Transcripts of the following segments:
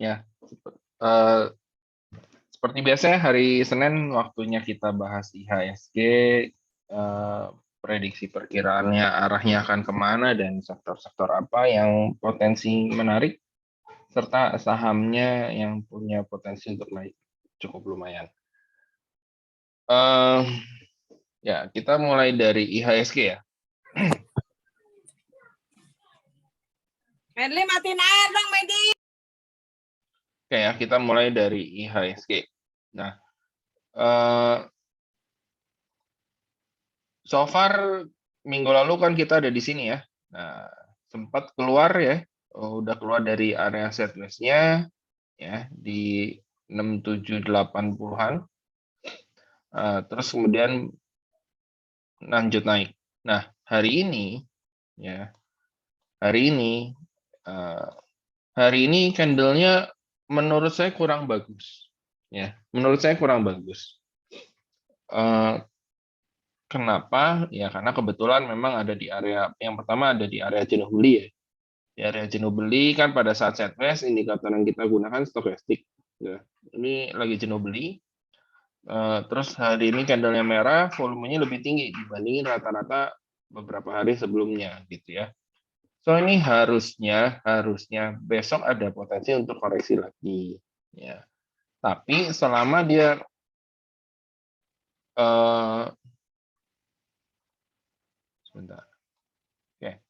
Ya, eh, seperti biasanya hari Senin waktunya kita bahas IHSG, eh, prediksi perkiraannya arahnya akan kemana dan sektor-sektor apa yang potensi menarik, serta sahamnya yang punya potensi untuk naik cukup lumayan. Eh, ya, kita mulai dari IHSG ya. Medli matiin air dong, Medi. Oke ya, kita mulai dari IHSG. Nah, so far minggu lalu kan kita ada di sini ya. Nah, sempat keluar ya, udah keluar dari area sideways-nya ya di 6780-an. Terus kemudian lanjut naik. Nah, hari ini ya, hari ini candle-nya menurut saya kurang bagus. Ya, menurut saya kurang bagus. Kenapa? Ya karena kebetulan memang ada di area yang pertama ada di area jenuh beli ya. Di area jenuh beli kan pada saat sideways indikator yang kita gunakan stokastik. Ya. Ini lagi jenuh beli. Terus hari ini candlenya merah, volumenya lebih tinggi dibandingin rata-rata beberapa hari sebelumnya gitu ya. So ini harusnya besok ada potensi untuk koreksi lagi. Ya. Tapi selama dia sebentar. Oke.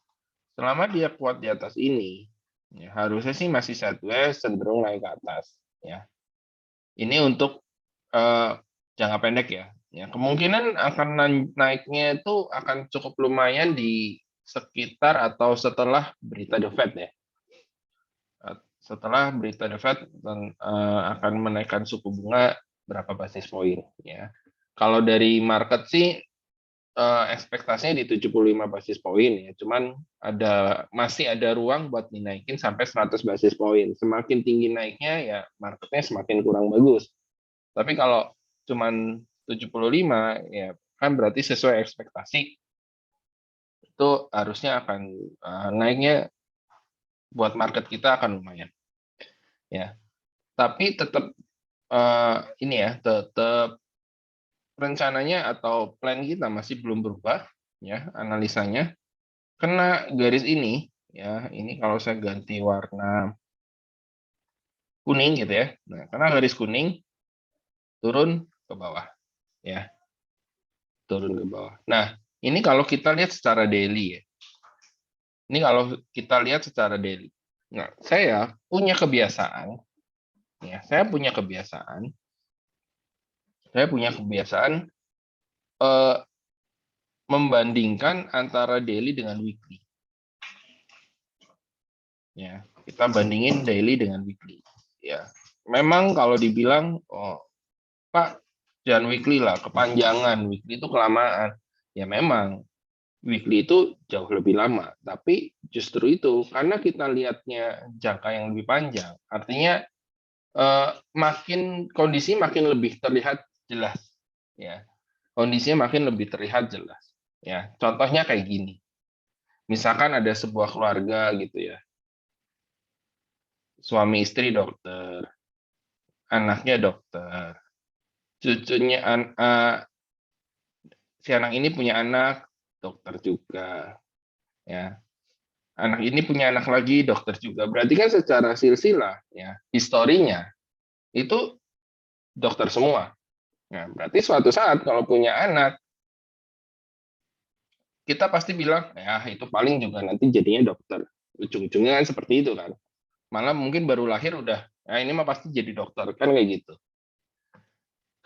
Selama dia kuat di atas ini, ya, harusnya sih masih sideways cenderung naik ke atas. Ya, ini untuk jangka pendek ya. Ya, kemungkinan akan naiknya itu akan cukup lumayan di sekitar atau setelah berita The Fed ya. Setelah berita The Fed dan akan menaikkan suku bunga berapa basis poin ya. Kalau dari market sih ekspektasinya di 75 basis poin ya. Cuman masih ada ruang buat dinaikin sampai 100 basis poin. Semakin tinggi naiknya ya marketnya semakin kurang bagus. Tapi kalau cuman 75 ya kan berarti sesuai ekspektasi itu harusnya akan naiknya buat market kita akan lumayan. Ya. Tapi tetap ini ya, tetap rencananya atau plan kita masih belum berubah ya analisanya. Kena garis ini ya, ini kalau saya ganti warna kuning gitu ya. Nah, karena garis kuning turun ke bawah ya, turun ke bawah. Nah, ini kalau kita lihat secara daily ya. Ini kalau kita lihat secara daily. Nah, saya punya kebiasaan ya, saya punya kebiasaan membandingkan antara daily dengan weekly. Ya, kita bandingin daily dengan weekly. Ya, memang kalau dibilang, oh, Pak, jangan weekly lah, kepanjangan. Weekly itu kelamaan. Ya memang, weekly itu jauh lebih lama. Tapi justru itu, karena kita lihatnya jangka yang lebih panjang, artinya kondisi makin lebih terlihat jelas. Ya, kondisinya makin lebih terlihat jelas. Ya, contohnya kayak gini. Misalkan ada sebuah keluarga gitu ya, suami istri dokter, anaknya dokter, cucunya si anak ini punya anak dokter juga ya, anak ini punya anak lagi dokter juga, berarti kan secara silsilah ya historinya itu dokter semua. Nah, berarti suatu saat kalau punya anak kita pasti bilang ya itu paling juga nanti jadinya dokter, ujung-ujungnya kan seperti itu kan, malah mungkin baru lahir udah ya ini mah pasti jadi dokter kan kayak gitu,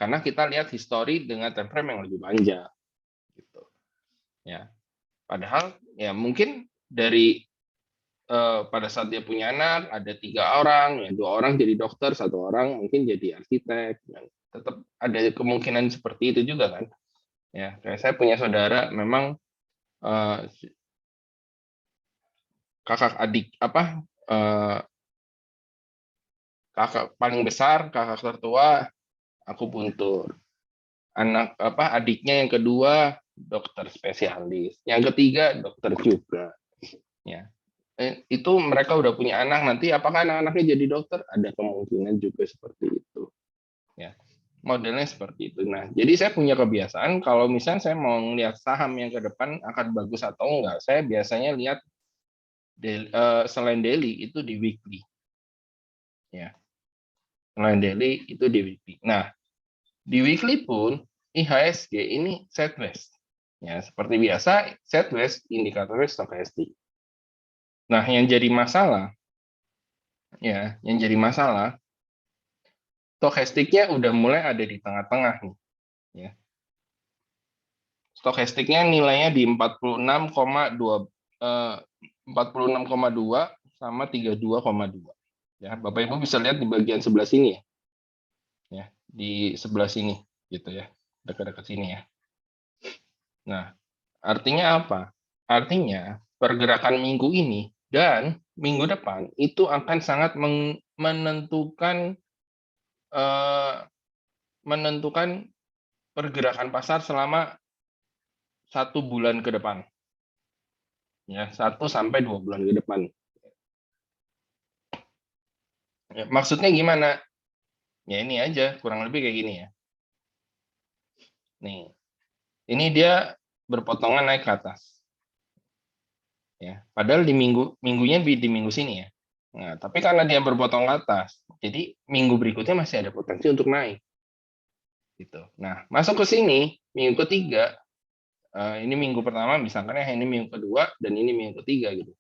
karena kita lihat histori dengan time frame yang lebih panjang gitu ya. Padahal ya mungkin dari pada saat dia punya anak ada 3 orang, ya 2 orang jadi dokter, 1 orang mungkin jadi arsitek. Dan tetap ada kemungkinan seperti itu juga kan. Ya, kayak saya punya saudara memang eh, kakak adik kakak paling besar, kakak tertua aku puntur. Adiknya yang kedua dokter spesialis, yang ketiga dokter juga. Ya, itu mereka udah punya anak, nanti apakah anak-anaknya jadi dokter? Ada kemungkinan juga seperti itu. Ya, modelnya seperti itu. Nah, jadi saya punya kebiasaan kalau misalnya saya mau lihat saham yang ke depan akan bagus atau enggak, saya biasanya lihat selain daily itu di weekly. Ya, selain daily itu di weekly. Nah, di weekly pun IHSG ini sideways. Ya, seperti biasa sideways indikatornya stokastik. Nah, yang jadi masalah stokastiknya udah mulai ada di tengah-tengah nih, ya. Stokastiknya nilainya di 46,2 sama 32,2. Ya, Bapak Ibu bisa lihat di bagian sebelah sini ya. Ya, di sebelah sini gitu ya. Dekat-dekat sini ya. Nah, artinya apa? Artinya pergerakan minggu ini dan minggu depan itu akan sangat menentukan menentukan pergerakan pasar selama 1 bulan ke depan. Ya, 1 sampai 2 bulan ke depan. Ya, maksudnya gimana? Ya ini aja, kurang lebih kayak gini ya. Nih, ini dia berpotongan naik ke atas. Ya, padahal di minggunya di minggu sini ya. Nah, tapi karena dia berpotong ke atas, jadi minggu berikutnya masih ada potensi untuk naik. Gitu. Nah, masuk ke sini minggu ketiga, ini minggu pertama misalkan ya, ini minggu kedua dan ini minggu ketiga gitu.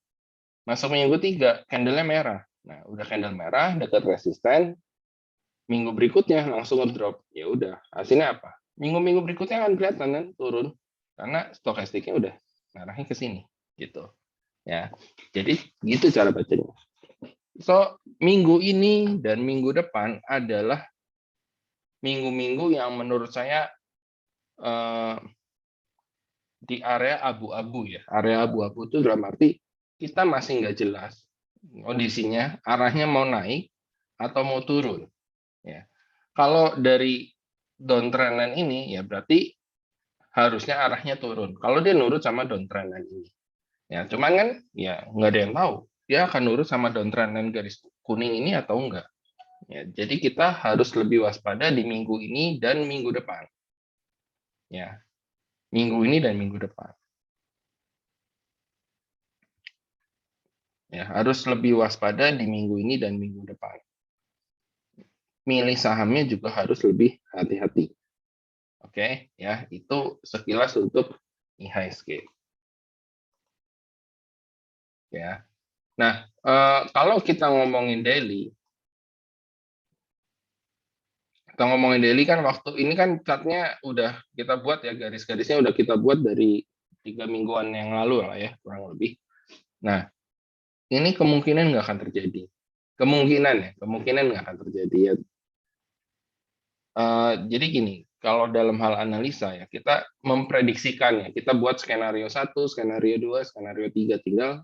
Masuk minggu ketiga, candle-nya merah. Nah, udah candle merah dekat resisten, minggu berikutnya langsung ngedrop. Ya udah, hasilnya apa? Minggu-minggu berikutnya akan kelihatan kan turun karena stokastiknya udah ngarahnya ke sini gitu. Ya. Jadi gitu cara bacanya. So, minggu ini dan minggu depan adalah minggu-minggu yang menurut saya di area abu-abu ya. Area abu-abu itu dalam arti kita masih nggak jelas kondisinya, arahnya mau naik atau mau turun. Ya. Kalau dari downtrend line ini ya berarti harusnya arahnya turun. Kalau dia nurut sama downtrend line ini. Ya, cuman kan ya nggak ada yang tahu dia akan nurut sama downtrend line garis kuning ini atau enggak. Ya, jadi kita harus lebih waspada di minggu ini dan minggu depan. Ya, minggu ini dan minggu depan. Ya, harus lebih waspada di minggu ini dan minggu depan. Milih sahamnya juga harus lebih hati-hati. Oke, ya, itu sekilas untuk IHSG. Ya. Nah, kalau kita ngomongin daily kan waktu ini kan chartnya udah kita buat ya, garis-garisnya udah kita buat dari 3 mingguan yang lalu lah ya, kurang lebih. Nah, ini kemungkinan nggak akan terjadi. Kemungkinan nggak akan terjadi ya. Jadi gini, kalau dalam hal analisa ya, kita memprediksikan ya, kita buat skenario 1, skenario 2, skenario 3, tinggal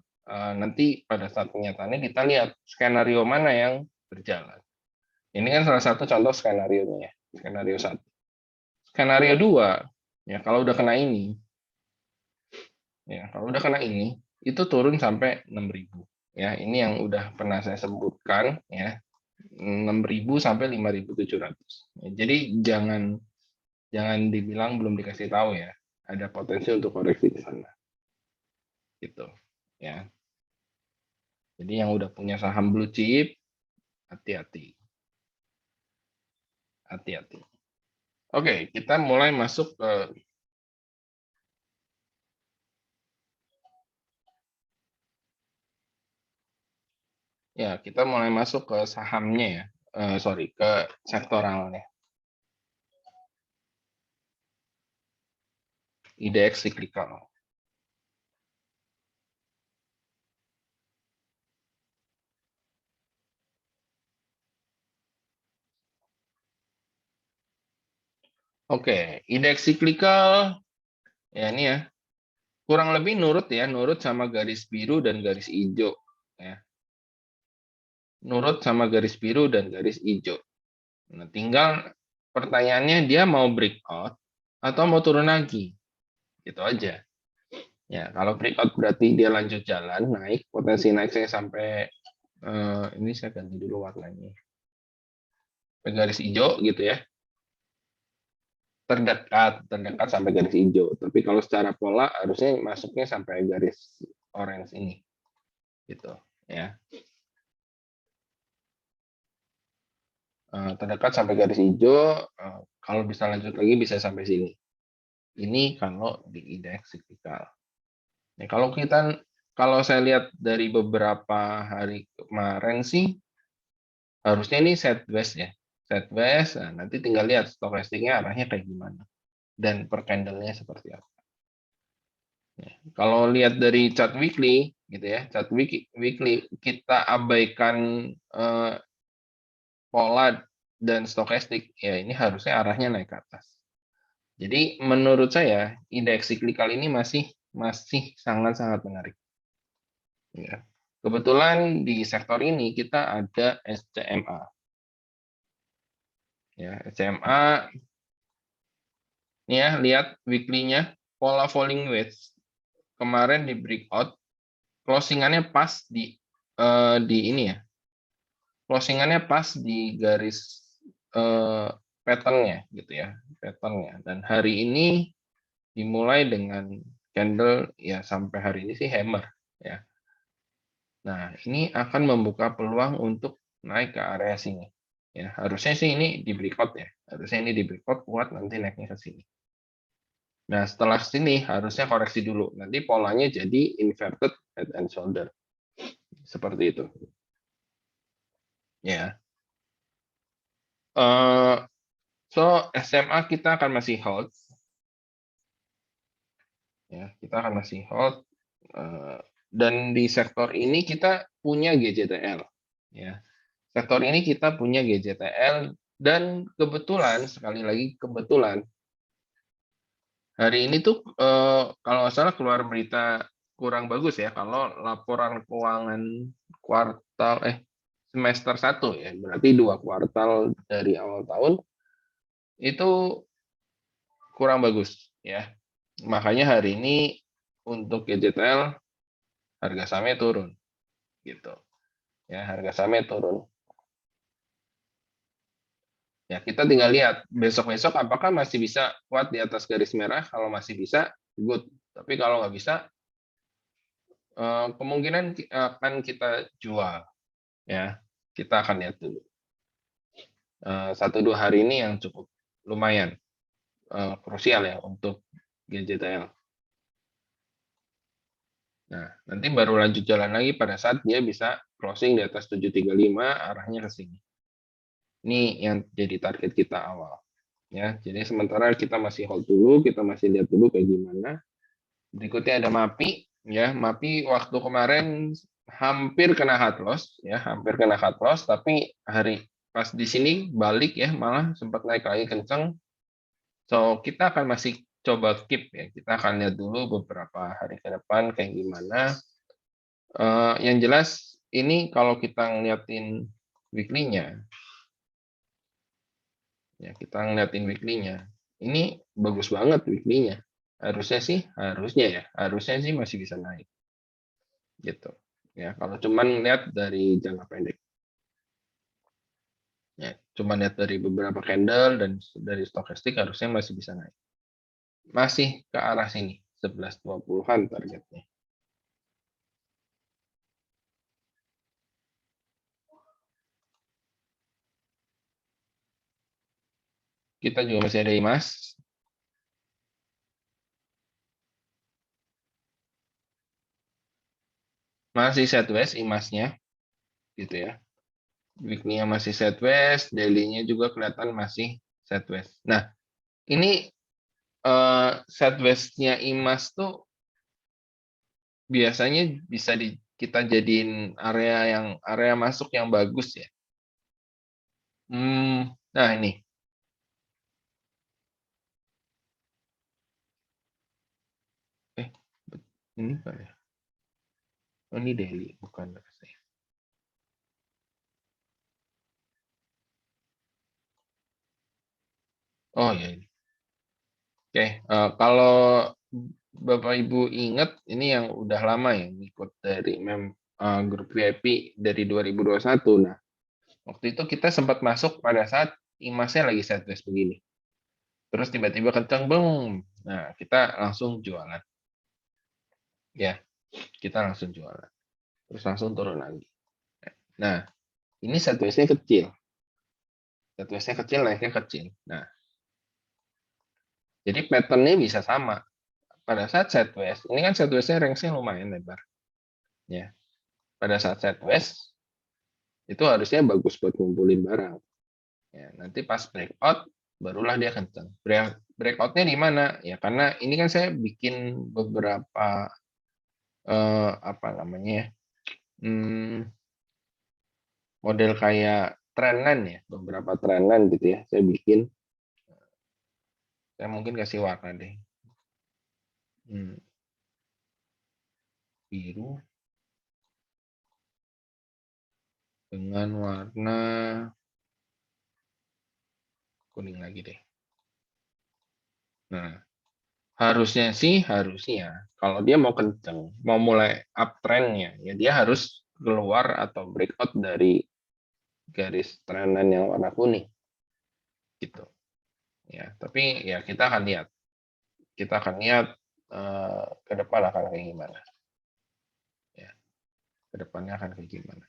nanti pada saat kenyataannya kita lihat skenario mana yang berjalan. Ini kan salah satu contoh skenario-nya ya, skenario 1. Skenario 2, ya kalau udah kena ini, itu turun sampai 6.000. Ya, ini yang udah pernah saya sebutkan ya, 6.000 sampai 5.700. Ya, jadi jangan dibilang belum dikasih tahu ya, ada potensi untuk koreksi di sana. Gitu. Ya. Jadi yang udah punya saham blue chip, hati-hati. Hati-hati. Oke, kita mulai masuk ke sahamnya ya. Ke sektoralnya. IDX cyclical. Oke, indeks cyclical ya ini ya. Kurang lebih nurut sama garis biru dan garis hijau ya. Nurut sama garis biru dan garis hijau. Nah, tinggal pertanyaannya dia mau breakout atau mau turun lagi. Gitu aja. Ya, kalau breakout berarti dia lanjut jalan naik, potensi naik saya sampai ini saya ganti dulu warnanya. Garis hijau gitu ya. Terdekat sampai garis hijau. Tapi kalau secara pola harusnya masuknya sampai garis orange ini. Gitu, ya. Terdekat sampai garis hijau, kalau bisa lanjut lagi bisa sampai sini. Ini kalau di indeks siklikal. Nah, kalau saya lihat dari beberapa hari kemarin sih, harusnya ini sideways ya. Sideways, nah nanti tinggal lihat stokastiknya arahnya kayak gimana. Dan per candle-nya seperti apa. Ya, kalau lihat dari chart weekly, gitu ya, chart weekly kita abaikan pola dan stokastik, ya ini harusnya arahnya naik ke atas. Jadi menurut saya indeks siklikal ini masih sangat-sangat menarik. Ya. Kebetulan di sektor ini kita ada SCMA. Ya, SCMA ini ya, lihat weekly-nya pola falling wedge kemarin di breakout, closingannya pas di ini ya. Closingannya pas di garis pattern-nya gitu ya, pattern-nya. Dan hari ini dimulai dengan candle ya sampai hari ini sih hammer ya. Nah, ini akan membuka peluang untuk naik ke area sini. Ya, harusnya sih ini di breakout ya. Harusnya ini di breakout kuat nanti naiknya ke sini. Nah, setelah sini harusnya koreksi dulu. Nanti polanya jadi inverted head and shoulder. Seperti itu. Ya. So, SMA kita akan masih hold. Ya, kita akan masih hold. Dan di sektor ini kita punya GJTL. Ya. Sektor ini kita punya GJTL dan kebetulan, sekali lagi kebetulan, hari ini tuh kalau nggak salah keluar berita kurang bagus ya, kalau laporan keuangan kuartal semester 1 ya, berarti 2 kuartal dari awal tahun itu kurang bagus ya. Makanya hari ini untuk GJTL harga sahamnya turun gitu. Ya, harga sahamnya turun. Ya, kita tinggal lihat besok-besok apakah masih bisa kuat di atas garis merah. Kalau masih bisa, good. Tapi kalau nggak bisa, kemungkinan akan kita jual. Ya, kita akan lihat dulu. 1-2 hari ini yang cukup lumayan krusial ya untuk GJTL. Nah, nanti baru lanjut jalan lagi pada saat dia bisa closing di atas 735 arahnya ke sini. Ini yang jadi target kita awal. Ya, jadi sementara kita masih hold dulu, kita masih lihat dulu kayak gimana. Berikutnya ada MAPI, ya MAPI waktu kemarin hampir kena hard loss, ya hampir kena hard loss, tapi hari pas di sini balik ya malah sempat naik lagi kenceng. So kita akan masih coba keep ya, kita akan lihat dulu beberapa hari ke depan kayak gimana. Yang jelas ini kalau kita ngeliatin weekly-nya, ya kita ngeliatin weekly-nya, ini bagus banget weekly-nya. Harusnya sih masih bisa naik gitu ya. Kalau cuman lihat dari jangka pendek ya, cuman lihat dari beberapa candle dan dari stokastik harusnya masih bisa naik, masih ke arah sini 11.20-an targetnya. Kita juga masih ada IMAS, masih sideways IMAS-nya gitu ya. Weekly-nya masih sideways, daily-nya juga kelihatan masih sideways. Nah, ini sideways-nya IMAS tuh biasanya bisa kita jadiin area masuk yang bagus ya. Nah ini. Ini apa ya? Oh, ini daily, bukan RSI. Oh ya ini. Oke, kalau Bapak Ibu ingat ini yang udah lama ya ikut dari grup VIP dari 2021. Nah, waktu itu kita sempat masuk pada saat imasnya lagi sideways begini. Terus tiba-tiba kencang, boom. Nah, kita langsung jualan. Ya, kita langsung jualan. Terus langsung turun lagi. Nah, ini sideways-nya kecil. Sideways-nya kecil, naiknya kecil. Nah, jadi pattern-nya bisa sama. Pada saat sideways, ini kan sideways-nya range-nya lumayan lebar. Ya, pada saat sideways, itu harusnya bagus buat ngumpulin barang. Ya, nanti pas breakout, barulah dia kencang. Breakout-nya di mana? Ya, karena ini kan saya bikin beberapa apa namanya, model kayak trendline ya, beberapa trendline gitu ya. Saya bikin, saya mungkin kasih warna deh. Biru dengan warna kuning lagi deh. Nah, harusnya kalau dia mau kenceng, mau mulai uptrendnya, ya dia harus keluar atau breakout dari garis trendline yang warna kuning, gitu. Ya, tapi ya kita akan lihat ke depan akan kayak gimana. Ya, ke depannya akan kayak gimana.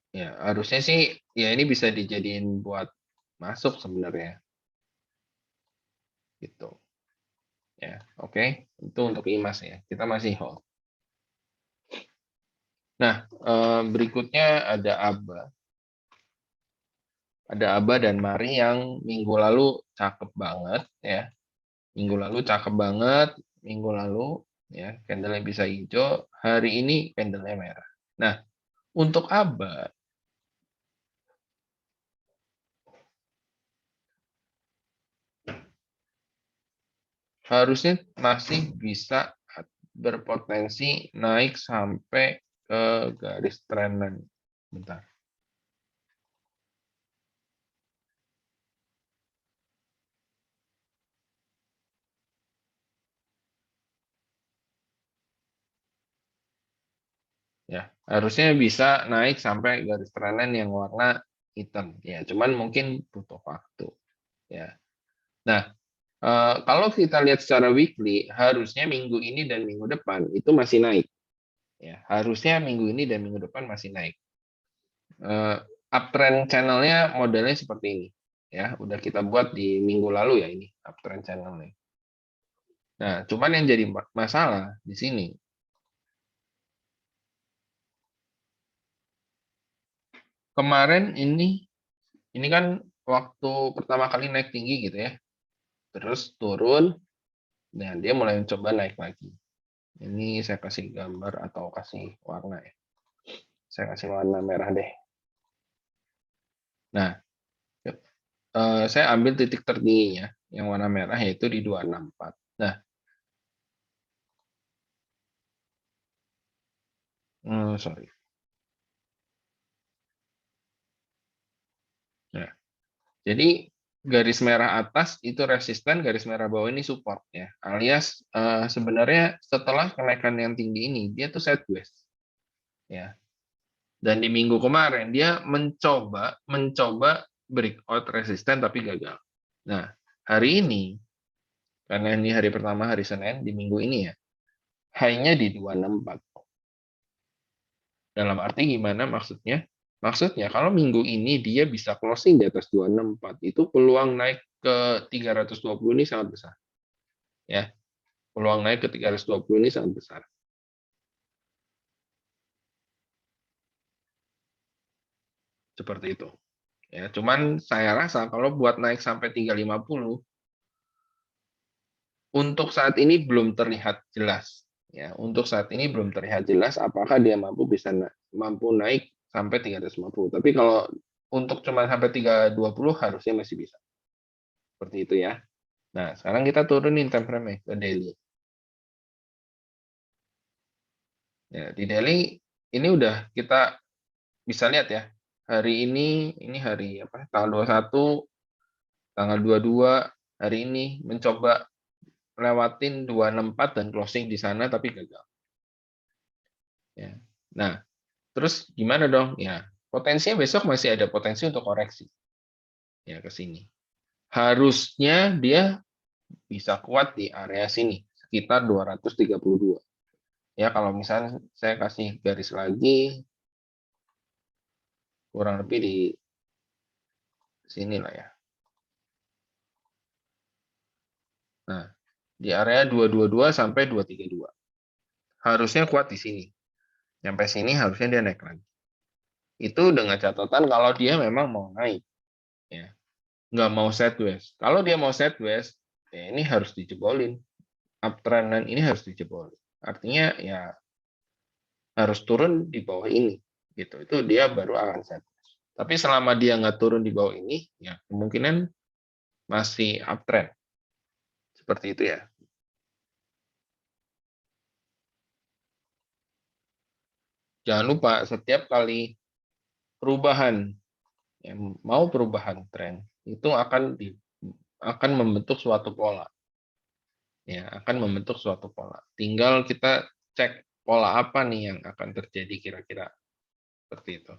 Ya, harusnya sih ya ini bisa dijadiin buat masuk sebenarnya. Gitu. Ya, oke. Itu untuk IMAS ya. Kita masih hold. Nah, berikutnya ada ABA. Ada ABA dan MARI yang minggu lalu cakep banget ya. Minggu lalu cakep banget, minggu lalu ya candle-nya bisa hijau, hari ini candle-nya merah. Nah, untuk ABA harusnya masih bisa berpotensi naik sampai ke garis trendline. Bentar. Ya, harusnya bisa naik sampai garis trendline yang warna hitam. Ya, cuman mungkin butuh waktu. Ya. Nah, kalau kita lihat secara weekly, harusnya minggu ini dan minggu depan itu masih naik. Ya, harusnya minggu ini dan minggu depan masih naik. Uptrend channel-nya modelnya seperti ini. Ya, udah kita buat di minggu lalu ya ini uptrend channel-nya. Nah, cuman yang jadi masalah di sini, kemarin ini kan waktu pertama kali naik tinggi gitu ya, terus turun, dan dia mulai mencoba naik lagi. Ini saya kasih gambar atau kasih warna ya. Saya kasih warna merah deh. Nah, saya ambil titik tertingginya yang warna merah yaitu di 264. Nah, sorry. Nah, jadi garis merah atas itu resisten, garis merah bawah ini support ya. Alias sebenarnya setelah kenaikan yang tinggi ini dia tuh sideways. Ya. Dan di minggu kemarin dia mencoba breakout resisten tapi gagal. Nah, hari ini karena ini hari pertama hari Senin di minggu ini ya, high-nya di 264. Dalam arti gimana maksudnya? Maksudnya kalau minggu ini dia bisa closing di atas 264, itu peluang naik ke 320 ini sangat besar. Ya, peluang naik ke 320 ini sangat besar. Seperti itu. Ya, cuman saya rasa kalau buat naik sampai 350 untuk saat ini belum terlihat jelas. Ya, untuk saat ini belum terlihat jelas apakah dia mampu naik sampai 350. Tapi kalau untuk cuma sampai 320 harusnya masih bisa. Seperti itu ya. Nah, sekarang kita turunin time frame ke daily. Ya, di daily ini udah kita bisa lihat ya. Hari ini hari apa? Tanggal 21, tanggal 22. hari ini mencoba lewatin 264 dan closing di sana tapi gagal. Ya. Nah, terus gimana dong? Ya, potensinya besok masih ada potensi untuk koreksi. Ya, ke sini. Harusnya dia bisa kuat di area sini, sekitar 232. Ya, kalau misalnya saya kasih garis lagi, kurang lebih di sini lah ya. Nah, di area 222 sampai 232. Harusnya kuat di sini. Sampai sini harusnya dia naik lagi. Itu dengan catatan kalau dia memang mau naik. Ya. Nggak mau sideways. Kalau dia mau sideways, ya ini harus dijebolin. Uptrend ini harus dijebolin. Artinya ya harus turun di bawah ini. Gitu. Itu dia baru akan sideways. Tapi selama dia nggak turun di bawah ini, ya kemungkinan masih uptrend. Seperti itu ya. Jangan lupa setiap kali perubahan, ya, mau perubahan tren, itu akan membentuk suatu pola. Ya, akan membentuk suatu pola. Tinggal kita cek pola apa nih yang akan terjadi kira-kira seperti itu.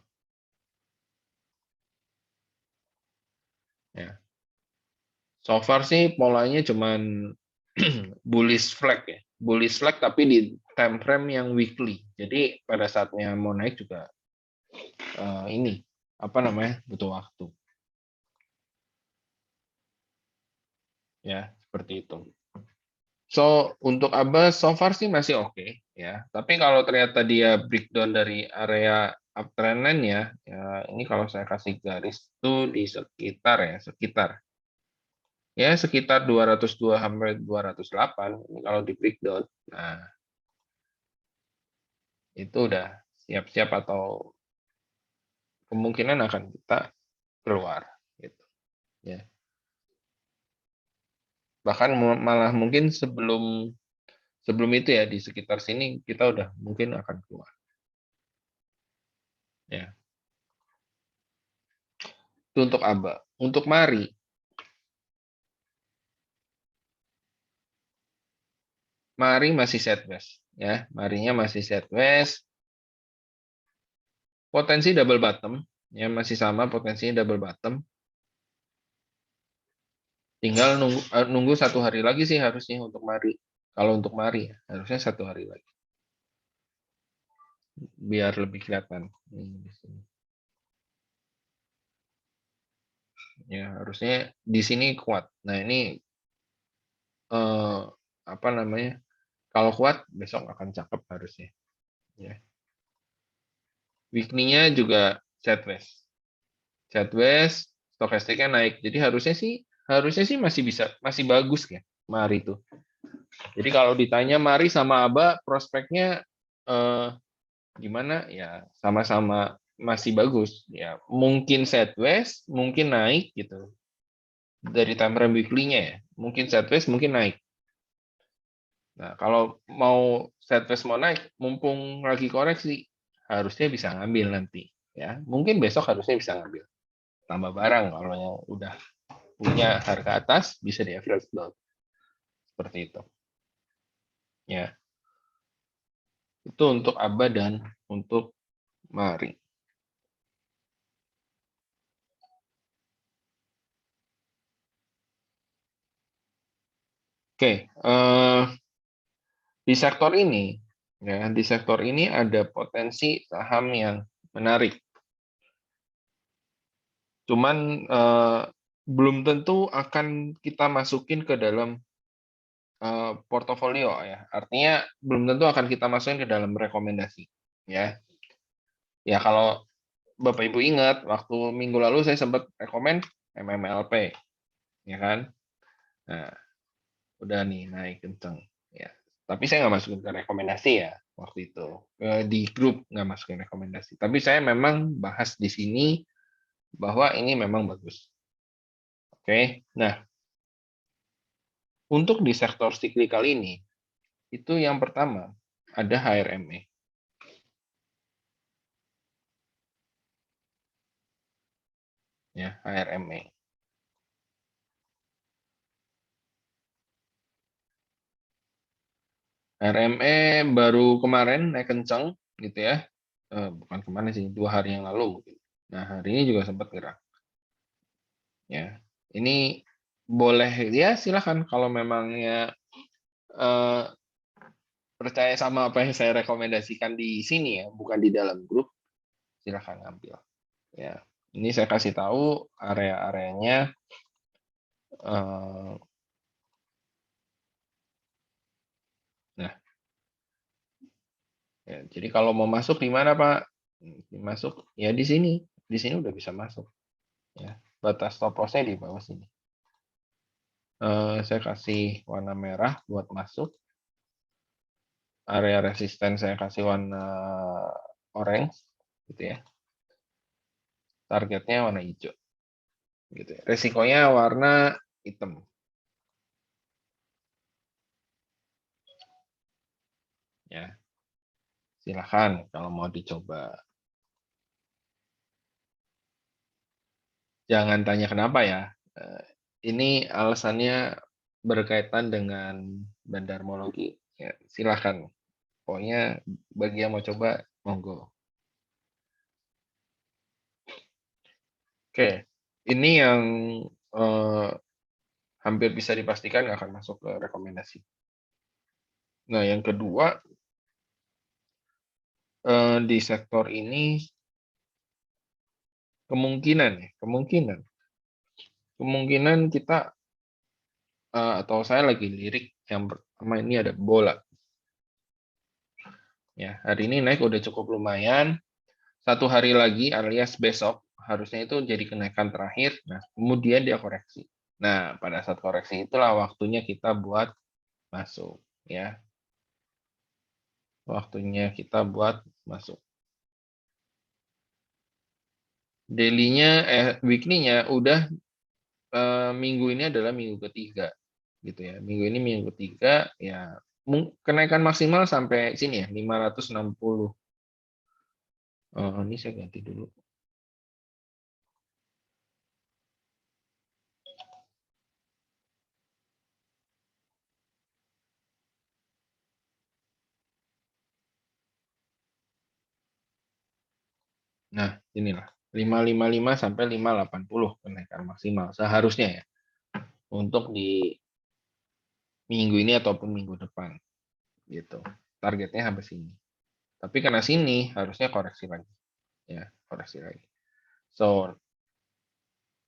Ya. So far sih polanya cuman bullish flag ya. Bullish flag tapi di time frame yang weekly. Jadi pada saatnya mau naik juga ini apa namanya butuh waktu. Ya, seperti itu. So, untuk ABA so far sih masih oke ya. Tapi kalau ternyata dia breakdown dari area uptrend line ya ini kalau saya kasih garis itu di sekitar 202 sampai 208 ini kalau di breakdown. Nah, itu udah siap-siap atau kemungkinan akan kita keluar gitu ya. Bahkan malah mungkin sebelum sebelum itu ya di sekitar sini kita udah mungkin akan keluar ya. Itu untuk ABA. Untuk Mari masih sideways ya. Marinya masih sideways. Potensi double bottom ya masih sama potensinya double bottom. Tinggal nunggu 1 hari lagi sih harusnya untuk Mari. Kalau untuk Mari ya, harusnya 1 hari lagi. Biar lebih kelihatan. Di sini. Ya, harusnya di sini kuat. Nah, ini apa namanya? Kalau kuat besok akan cakep harusnya. Ya. Weekly-nya juga sideways. Sideways, stokastiknya naik. Jadi harusnya sih masih bagus ya Mari itu. Jadi kalau ditanya Mari sama Aba prospeknya gimana? Ya sama-sama masih bagus. Ya mungkin sideways, mungkin naik gitu. Dari time frame weekly-nya ya. Mungkin sideways, mungkin naik. Nah, kalau mau sideways mau naik, mumpung lagi koreksi, harusnya bisa ngambil nanti. Ya, mungkin besok harusnya bisa ngambil. Tambah barang kalau yang udah punya harga atas bisa di average down. Seperti itu. Ya, itu untuk ABA dan untuk Mari. Oke, di sektor ini ya, di sektor ini ada potensi saham yang menarik. Cuman belum tentu akan kita masukin ke dalam portofolio ya. Artinya belum tentu akan kita masukin ke dalam rekomendasi ya. Ya kalau Bapak Ibu ingat waktu minggu lalu saya sempat rekomen MMLP ya kan. Nah, udah nih naik kenceng ya. Tapi saya nggak masukin ke rekomendasi ya waktu itu. Di grup nggak masukin rekomendasi. Tapi saya memang bahas di sini bahwa ini memang bagus. Oke. Nah, untuk di sektor siklikal ini itu yang pertama ada HRME. Ya, HRME. RME baru kemarin naik kencang gitu ya. Bukan kemarin sih, 2 hari yang lalu mungkin. Nah, hari ini juga sempat gerak. Ya, ini boleh ya silahkan kalau memangnya percaya sama apa yang saya rekomendasikan di sini ya, bukan di dalam grup, silahkan ambil. Ya, ini saya kasih tahu area-areanya. Nah, ya, jadi kalau mau masuk di mana Pak? Masuk ya di sini udah bisa masuk. Ya, batas stop loss-nya di bawah sini. Saya kasih warna merah buat masuk. Area resisten saya kasih warna orange, gitu ya. Targetnya warna hijau, gitu ya. Resikonya warna hitam. Ya, silahkan kalau mau dicoba. Jangan tanya kenapa ya. Ini alasannya berkaitan dengan bandarmologi. Ya, silahkan. Pokoknya bagi yang mau coba, monggo. Oke, ini yang hampir bisa dipastikan nggak akan masuk ke rekomendasi. Nah, yang kedua, di sektor ini kemungkinan kita atau saya lagi lirik yang pertama ini ada bola. Ya, hari ini naik udah cukup lumayan. 1 hari lagi alias besok harusnya itu jadi kenaikan terakhir. Nah, kemudian dia koreksi. Nah, pada saat koreksi itulah waktunya kita buat masuk, ya. Waktunya kita buat masuk. Daily-nya, weekly-nya udah minggu ini adalah minggu ketiga, gitu ya. Minggu ini minggu ketiga, ya kenaikan maksimal sampai sini ya, 560. Ini saya ganti dulu. Nah, inilah 555 sampai 580 kenaikan maksimal seharusnya ya untuk di minggu ini ataupun minggu depan gitu. Targetnya sampai sini. Tapi karena sini harusnya koreksi lagi. Ya, koreksi lagi. So,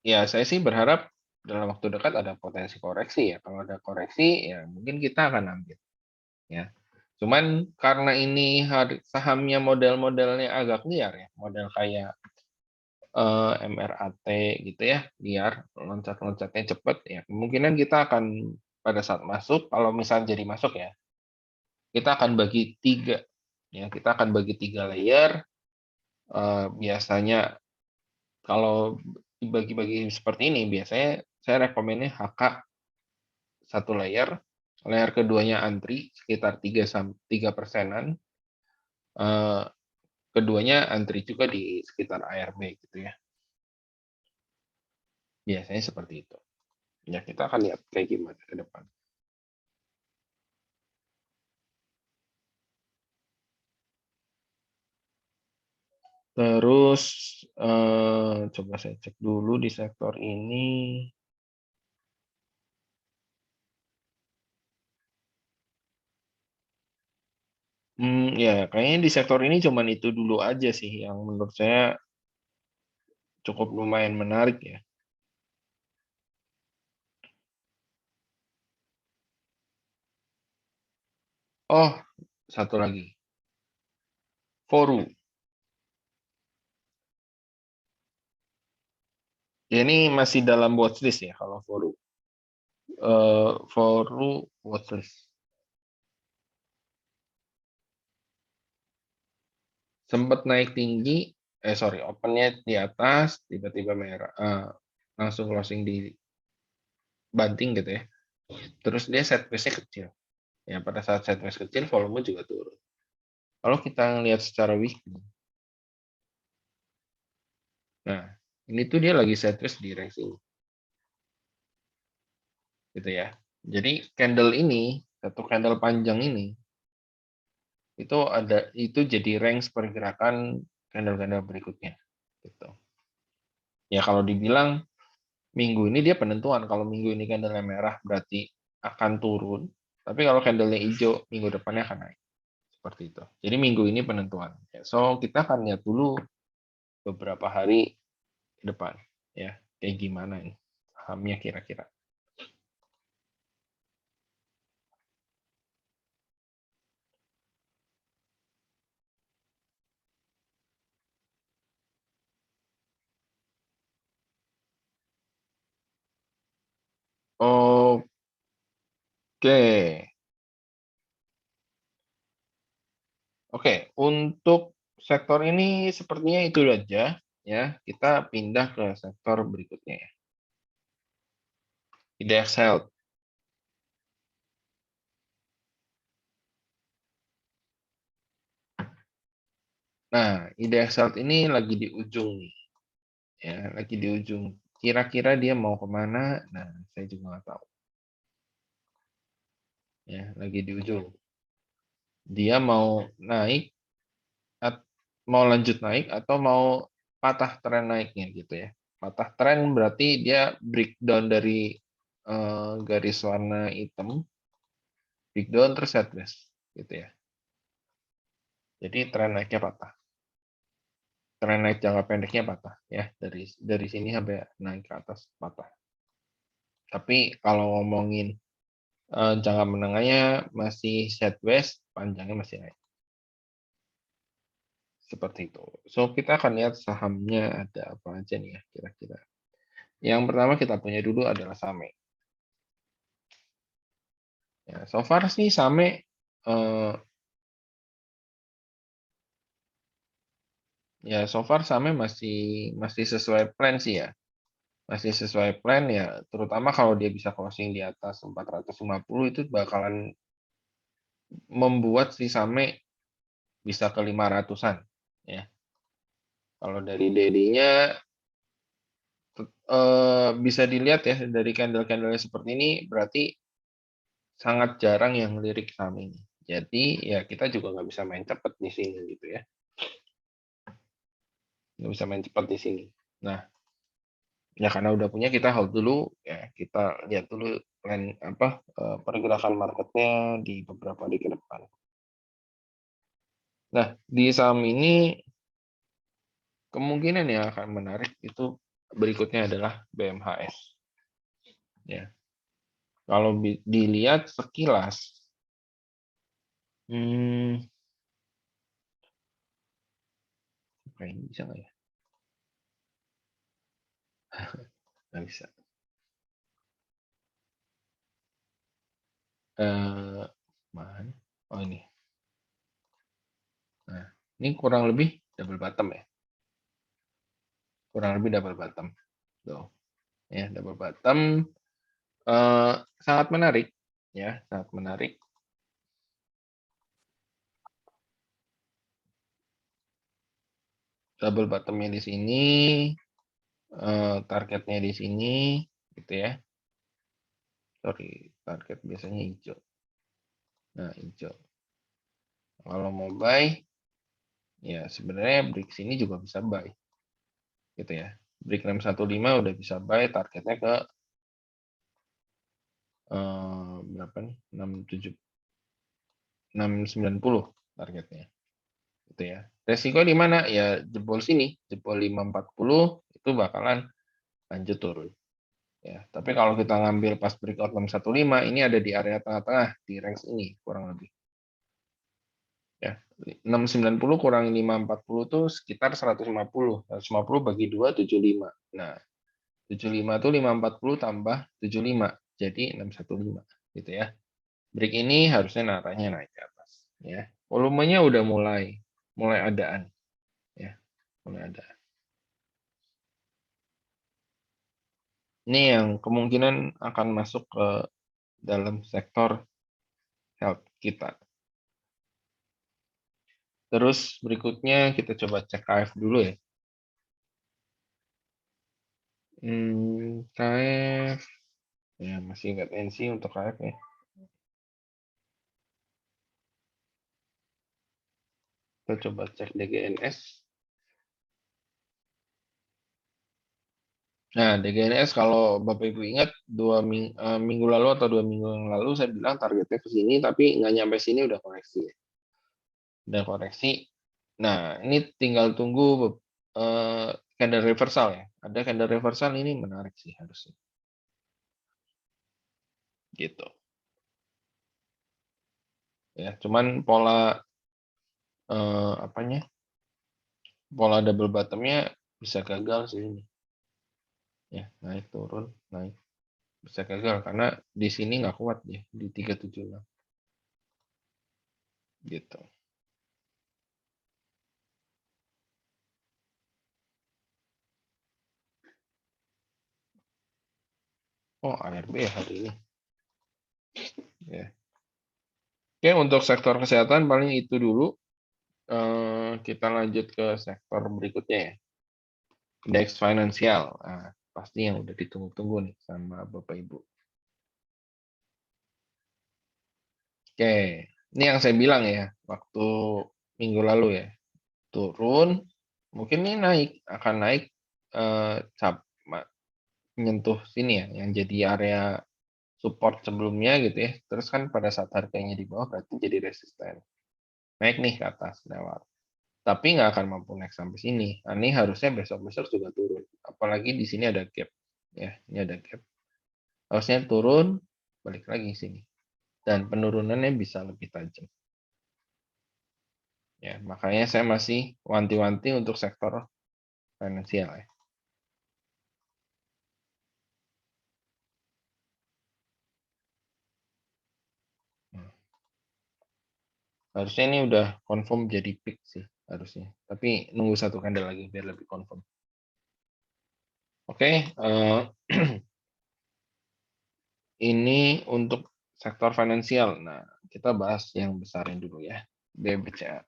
ya saya sih berharap dalam waktu dekat ada potensi koreksi ya. Kalau ada koreksi ya mungkin kita akan ambil ya. Cuman karena ini sahamnya model-modelnya agak liar ya, model kayak MRAT gitu ya, liar, loncat-loncatnya cepat ya. Kemungkinan kita akan pada saat masuk, kalau misalnya jadi masuk ya, kita akan bagi 3 ya, kita akan bagi 3 layer. Biasanya kalau dibagi-bagi seperti ini, biasanya saya rekomennya HK 1 layer, layer keduanya antri sekitar 3% keduanya antri juga di sekitar ARB gitu ya. Biasanya seperti itu. Ya, kita akan lihat kayak gimana ke depan. Terus coba saya cek dulu di sektor ini. Ya kayaknya di sektor ini cuman itu dulu aja sih yang menurut saya cukup lumayan menarik ya. Oh, satu lagi. Foru. Ya, ini masih dalam watchlist ya kalau Foru. Foru watchlist. Sempat naik tinggi, opennya di atas, tiba-tiba merah, langsung closing di banting gitu ya. Terus dia sideways-nya kecil. Ya pada saat sideways kecil, volume juga turun. Kalau kita lihat secara weekly, nah ini tuh dia lagi sideways di range ini, gitu ya. Jadi candle ini, satu candle panjang ini, itu jadi range pergerakan candle-candle berikutnya gitu. Ya kalau dibilang minggu ini dia penentuan, kalau minggu ini candle merah berarti akan turun, tapi kalau candle-nya hijau minggu depannya akan naik. Seperti itu. Jadi minggu ini penentuan. So kita akan lihat dulu beberapa hari ke depan ya, kayak gimana nih sahamnya kira-kira. Oke. Oke, untuk sektor ini sepertinya itu saja ya. Kita pindah ke sektor berikutnya ya. IDX Health. Nah, IDX Health ini lagi di ujung nih. Ya, lagi di ujung. Kira-kira dia mau kemana? Nah, saya juga nggak tahu. Ya, lagi di ujung. Dia mau naik, mau lanjut naik atau mau patah tren naiknya gitu ya. Patah tren berarti dia breakdown dari garis warna hitam, breakdown terus sideways gitu ya. Jadi tren naiknya patah. Tren naik jangka pendeknya patah ya, dari sini sampai naik ke atas patah. Tapi kalau ngomongin jangka menengahnya masih sideways, panjangnya masih naik. Seperti itu. So kita akan lihat sahamnya ada apa aja nih ya kira-kira. Yang pertama kita punya dulu adalah Same. Ya, so far sih Same ya so far Same masih sesuai plan sih ya. Masih sesuai plan ya, terutama kalau dia bisa closing di atas 450 itu bakalan membuat si Same bisa ke 500-an ya. Kalau dari daily-nya bisa dilihat ya dari candle-candle seperti ini berarti sangat jarang yang lirik saham ini. Jadi ya kita juga nggak bisa main cepat di sini gitu ya. Nggak bisa main cepat di sini. Nah, ya karena udah punya kita hold dulu ya, kita lihat dulu plan apa pergerakan marketnya di beberapa hari ke depan. Nah, di saham ini kemungkinan yang akan menarik itu berikutnya adalah BMHS. Ya, kalau dilihat sekilas, ini bisa nggak ya? Nggak bisa. Mana? Oh ini. Nah, ini kurang lebih double bottom ya. Kurang lebih double bottom. Tuh. Ya, double bottom sangat menarik ya, sangat menarik. Double bottomnya di sini, targetnya di sini gitu ya. Sorry, target biasanya hijau. Nah, hijau. Kalau mau buy ya sebenarnya break sini juga bisa buy. Gitu ya. Break 615 udah bisa buy, targetnya ke berapa nih? 690 targetnya. Gitu ya. Resiko di mana? Ya jebol sini, jebol 540 itu bakalan lanjut turun. Ya, tapi kalau kita ngambil pas breakout 615 ini ada di area tengah-tengah di range ini kurang lebih. Ya, 690 kurangi 540 itu sekitar 150. 150 bagi 2 75. Nah, 75 itu 540 tambah 75 jadi 615 gitu ya. Break ini harusnya narahnya naik ke atas ya. Volumenya udah mulai adaan ya, mulai ada. Ini yang kemungkinan akan masuk ke dalam sektor health kita. Terus berikutnya kita coba cek KF dulu ya. KF ya masih nggak tensi untuk KF ya. Kita coba cek DGNS. Nah, DGNS kalau Bapak Ibu ingat minggu lalu atau 2 minggu yang lalu saya bilang targetnya ke sini, tapi nggak nyampe sini udah koreksi. Udah koreksi. Nah, ini tinggal tunggu candle reversal ya. Ada candle reversal ini menarik sih harusnya. Gitu. Ya, cuman pola pola double bottomnya bisa gagal sih ini. Ya, naik turun, naik. Bisa gagal karena di sini nggak kuat ya di 376. Gitu. Oh, ARB hari ini. Ya. Oke, untuk sektor kesehatan paling itu dulu. Kita lanjut ke sektor berikutnya ya. Indeks finansial. Nah, pasti yang udah ditunggu-tunggu nih sama Bapak Ibu. Oke, ini yang saya bilang ya, waktu minggu lalu ya. Turun, mungkin ini akan naik menyentuh sini ya, yang jadi area support sebelumnya gitu ya. Terus kan pada saat harganya di bawah berarti jadi resisten. Naik nih ke atas lewat. Tapi nggak akan mampu naik sampai sini. Nah, ini harusnya besok-besok juga turun. Apalagi di sini ada gap. Ya, ini ada gap. Harusnya turun, balik lagi sini. Dan penurunannya bisa lebih tajam. Ya, makanya saya masih wanti-wanti untuk sektor finansial ya. Harusnya ini udah confirm jadi peak sih harusnya. Tapi nunggu satu candle lagi biar lebih confirm. Oke, ini untuk sektor finansial. Nah, kita bahas yang besarin dulu ya. BBCA.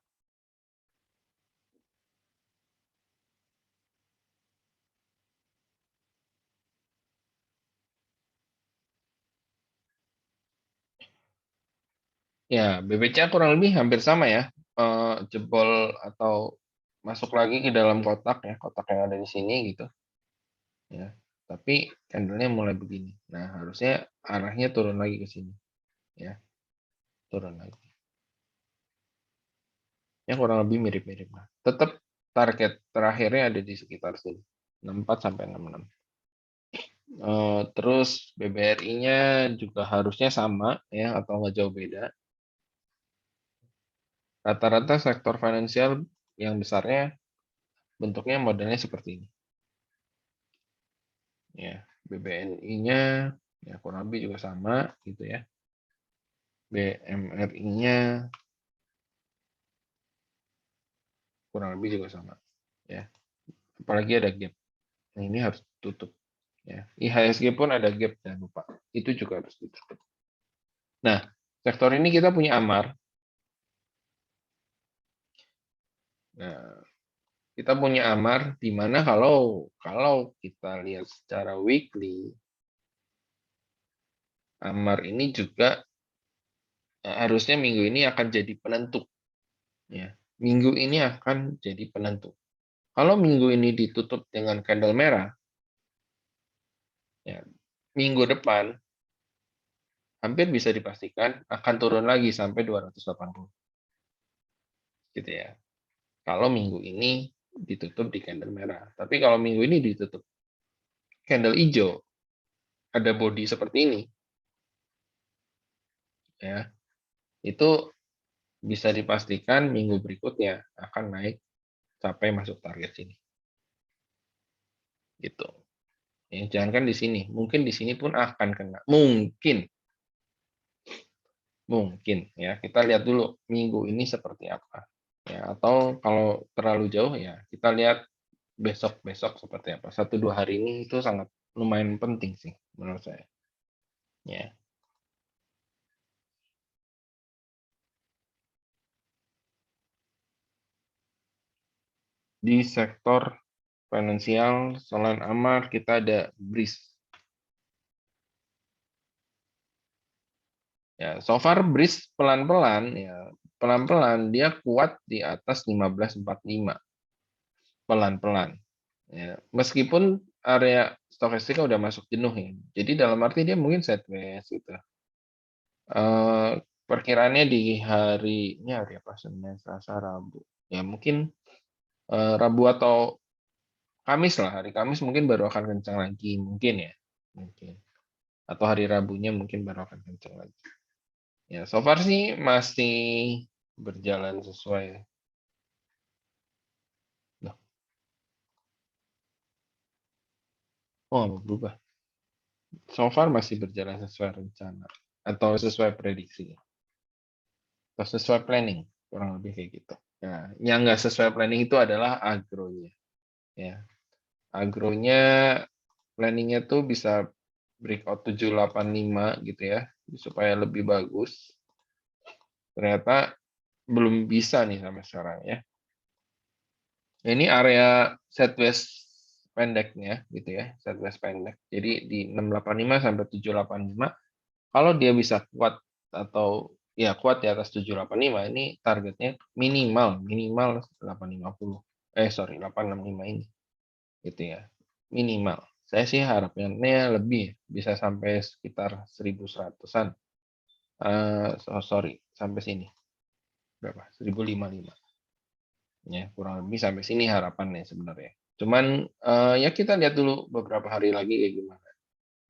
Ya, BBCA kurang lebih hampir sama ya. Jebol atau masuk lagi ke dalam kotak ya, kotak yang ada di sini gitu. Ya, tapi candlenya mulai begini. Nah, harusnya arahnya turun lagi ke sini. Ya, turun lagi. Ya kurang lebih mirip-mirip lah. Tetap target terakhirnya ada di sekitar sini. 64 sampai 66. Terus BBRI-nya juga harusnya sama ya atau nggak jauh beda. Rata-rata sektor finansial yang besarnya bentuknya modelnya seperti ini. Ya, BBNI-nya ya kurang lebih juga sama gitu ya. BMRI-nya kurang lebih juga sama ya. Apalagi ada gap. Nah, ini harus tutup ya. IHSG pun ada gap, jangan lupa. Itu juga harus ditutup. Nah, sektor ini kita punya AMAR. Nah, kita punya AMAR di mana kalau kita lihat secara weekly, AMAR ini juga harusnya minggu ini akan jadi penentu. Ya, minggu ini akan jadi penentu. Kalau minggu ini ditutup dengan candle merah, ya, minggu depan hampir bisa dipastikan akan turun lagi sampai 280. Gitu ya. Kalau minggu ini ditutup di candle merah. Tapi kalau minggu ini ditutup candle hijau, ada body seperti ini, ya, itu bisa dipastikan minggu berikutnya akan naik sampai masuk target sini. Gitu. Ya, jangan kan di sini, mungkin di sini pun akan kena. Mungkin ya. Kita lihat dulu minggu ini seperti apa. Ya, atau kalau terlalu jauh ya kita lihat besok-besok seperti apa. 1-2 hari ini itu sangat lumayan penting sih menurut saya. Ya. Di sektor finansial selain AMAR kita ada BRIS. Ya, so far BRIS pelan-pelan ya pelan-pelan dia kuat di atas 1545. Pelan-pelan. Ya. Meskipun area stokastika udah masuk jenuh ya. Jadi dalam arti dia mungkin sideways gitu. Perkiraannya di ini hari apa? Senin, Selasa, Rabu. Ya mungkin Rabu atau Kamis lah. Hari Kamis mungkin baru akan kencang lagi. Mungkin ya. Mungkin. Atau hari Rabunya mungkin baru akan kencang lagi. Ya, so far sih masih berjalan sesuai. Loh, oh, nggak berubah. So far masih berjalan sesuai rencana atau sesuai prediksi atau sesuai planning, kurang lebih kayak gitu. Nah, yang nggak sesuai planning itu adalah agronya. Ya, agronya planningnya tuh bisa breakout 785 gitu ya, supaya lebih bagus. Ternyata belum bisa nih sampai sekarang ya. Ini area sideways pendeknya gitu ya, sideways pendek. Jadi di 685 sampai 785 kalau dia bisa kuat atau ya kuat di atas 785 ini targetnya minimal 850. Sorry 865 ini. Gitu ya. Minimal. Saya sih harapannya lebih bisa sampai sekitar 1100-an. Sorry, sampai sini. Berapa? 1055. Ya, kurang lebih sampai sini harapannya sebenarnya. Cuman ya kita lihat dulu beberapa hari lagi kayak gimana.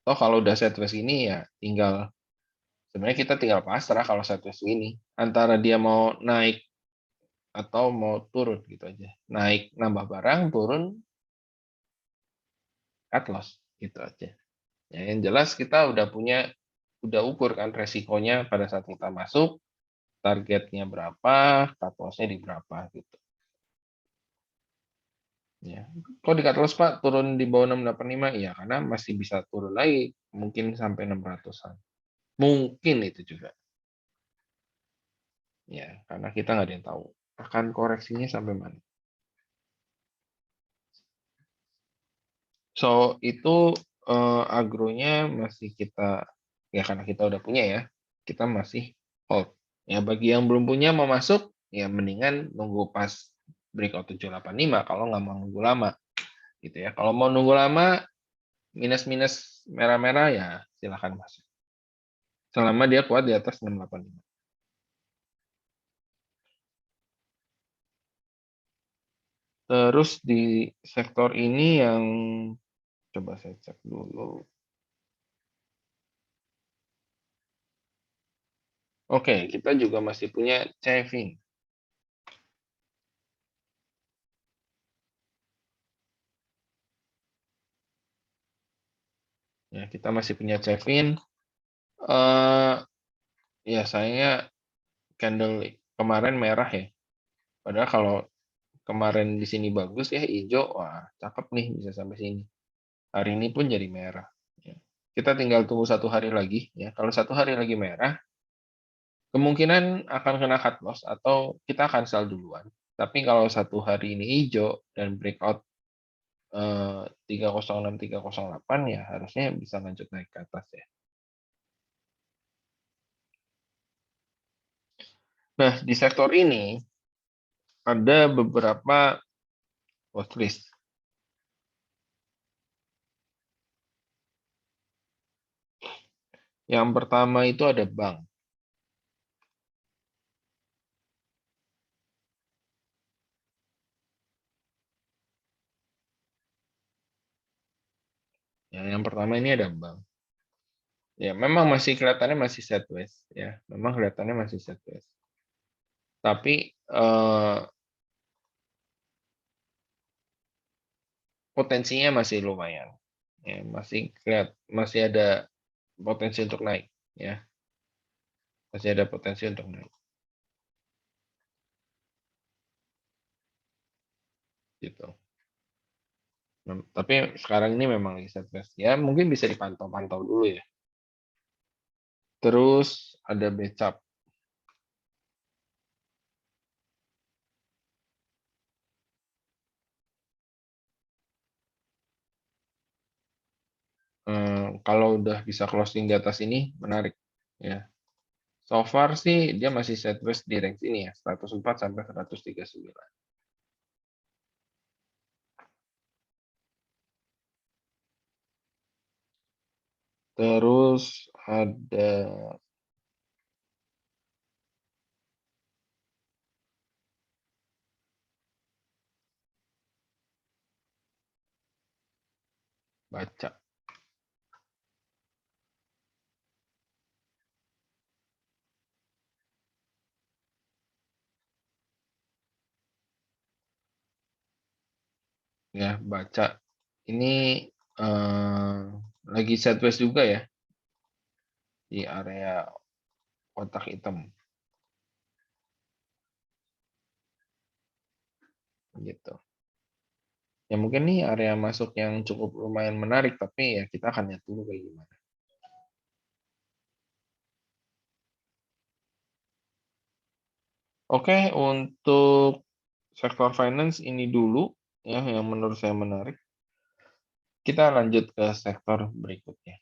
Toh kalau udah sideways ini ya tinggal sebenarnya kita tinggal pasrah kalau sideways ini antara dia mau naik atau mau turun gitu aja. Naik nambah barang, turun cut loss gitu aja. Ya, yang jelas kita udah ukur kan resikonya pada saat kita masuk, targetnya berapa, cut loss-nya di berapa gitu. Ya. Kok di cut loss Pak turun di bawah 685? Iya, karena masih bisa turun lagi, mungkin sampai 600-an. Mungkin itu juga. Ya, karena kita nggak ada yang tahu akan koreksinya sampai mana. So, itu agronya masih kita, ya karena kita udah punya ya, kita masih hold. Ya, bagi yang belum punya mau masuk, ya mendingan nunggu pas breakout 785 kalau nggak mau nunggu lama. Gitu ya. Kalau mau nunggu lama, minus-minus merah-merah ya silahkan masuk. Selama dia kuat di atas 685. Terus di sektor ini yang coba saya cek dulu. Oke, kita juga masih punya Cevin. Ya, kita masih punya Cevin. Ya sayangnya candle kemarin merah ya. Padahal kalau kemarin di sini bagus ya hijau, wah cakep nih bisa sampai sini. Hari ini pun jadi merah. Ya. Kita tinggal tunggu 1 hari lagi ya. Kalau 1 hari lagi merah, kemungkinan akan kena cut loss atau kita akan sell duluan. Tapi kalau 1 hari ini hijau dan breakout 306 308 ya harusnya bisa lanjut naik ke atas ya. Nah, di sektor ini ada beberapa watchlist. Yang pertama itu ada bank. Ya, yang pertama ini ada bank. Ya, memang masih kelihatannya masih sideways ya. Memang kelihatannya masih sideways. Tapi potensinya masih lumayan. Ya, masih ada potensi untuk naik ya. Masih ada potensi untuk naik. Gitu. Tapi sekarang ini memang lagi sideways. Ya, mungkin bisa dipantau-pantau dulu ya. Terus ada becap. Kalau udah bisa closing di atas ini menarik ya. So far sih dia masih sideways di range ini ya, 104 sampai 139. Terus ada baca. Ya, baca. Ini lagi sideways juga ya di area kotak hitam gitu. Ya mungkin nih area masuk yang cukup lumayan menarik, tapi ya kita akan lihat dulu kayak gimana. Oke, untuk sektor finance ini dulu ya yang menurut saya menarik. Kita lanjut ke sektor berikutnya.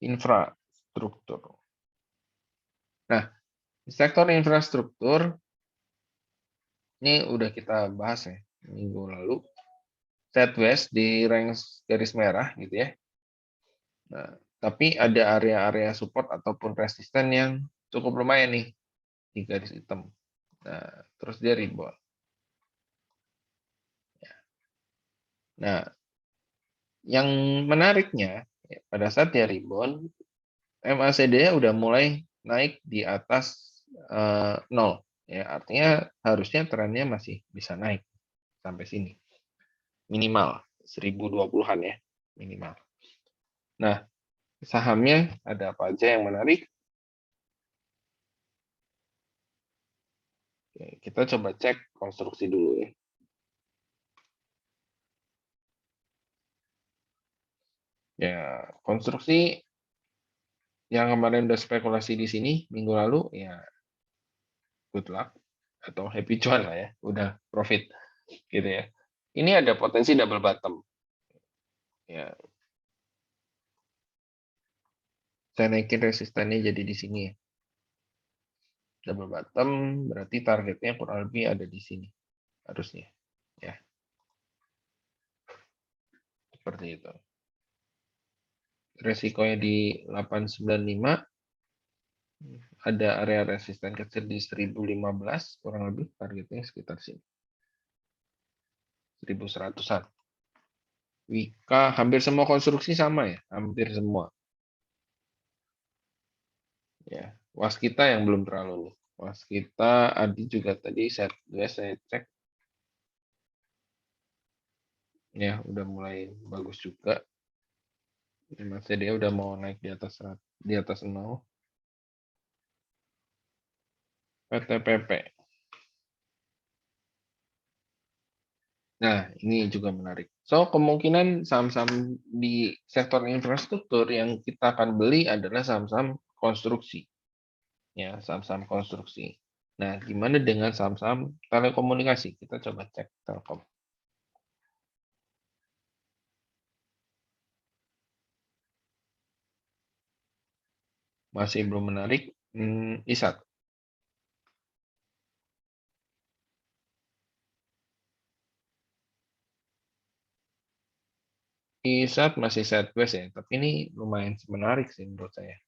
Infrastruktur. Nah, sektor infrastruktur ini udah kita bahas ya minggu lalu. Sideways di range garis merah gitu ya. Nah, tapi ada area-area support ataupun resisten yang cukup lumayan nih di garis hitam. Nah, terus dia rebound. Nah, yang menariknya pada saat dia rebound, MACD-nya udah mulai naik di atas 0. Ya, artinya harusnya trennya masih bisa naik sampai sini. Minimal 1020-an ya, minimal. Nah, sahamnya ada apa aja yang menarik? Oke, kita coba cek konstruksi dulu ya. Ya, konstruksi yang kemarin udah spekulasi di sini minggu lalu ya good luck atau happy cuan lah ya, udah profit gitu ya. Ini ada potensi double bottom. Ya, saya naikin resistannya jadi di sini ya. Double bottom berarti targetnya kurang lebih ada di sini harusnya. Ya, seperti itu. Resikonya di 895, ada area resisten kecil di 1015 kurang lebih targetnya sekitar sini. 1100-an. Wika hampir semua konstruksi sama ya, hampir semua. Ya, was kita yang belum terlalu nih. Was kita Adi juga tadi saya cek ya udah mulai bagus juga. Masih dia udah mau naik di atas 0. PTPP. Nah, ini juga menarik. So, kemungkinan saham-saham di sektor infrastruktur yang kita akan beli adalah saham-saham konstruksi. Ya, saham-saham konstruksi. Nah, gimana dengan saham-saham telekomunikasi? Kita coba cek Telkom. Masih belum menarik. ISAT. ISAT masih sideways ya, tapi ini lumayan menarik sih menurut saya.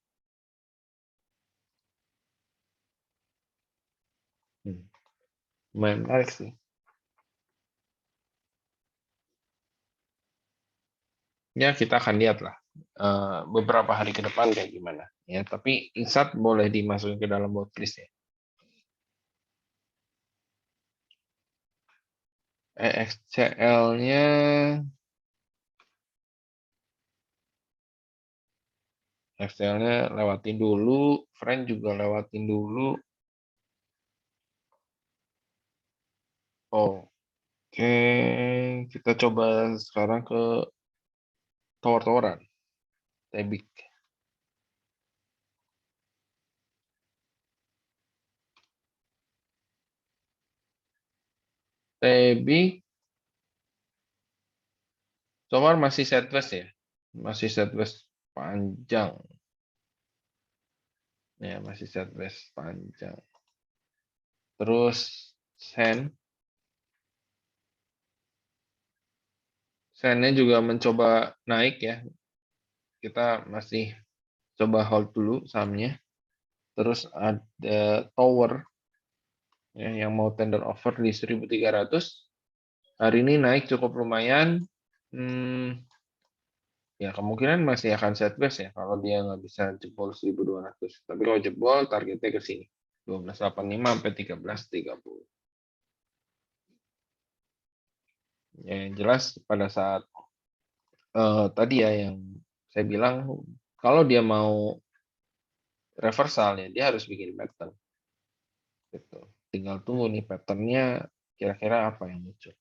Lumayan menarik sih. Ya, kita akan lihat lah beberapa hari ke depan kayak gimana. Ya, tapi ISAT boleh dimasukin ke dalam watchlist ya. EXCL-nya lewatin dulu, Friend juga lewatin dulu. Oke, kita coba sekarang ke tower-toweran, Tebik. Tebik, so far masih sideways ya, masih sideways panjang. Ya, masih sideways panjang. Terus sen. Sennya juga mencoba naik ya. Kita masih coba hold dulu sahamnya. Terus ada Tower ya, yang mau tender offer di 1.300. Hari ini naik cukup lumayan. Ya kemungkinan masih akan sideways ya kalau dia nggak bisa jebol 1.200. Tapi kalau jebol targetnya ke sini. 12.85 sampai 13.30. Ya, yang jelas pada saat tadi ya yang saya bilang kalau dia mau reversal ya dia harus bikin pattern gitu. Tinggal tunggu nih patternnya kira-kira apa yang muncul.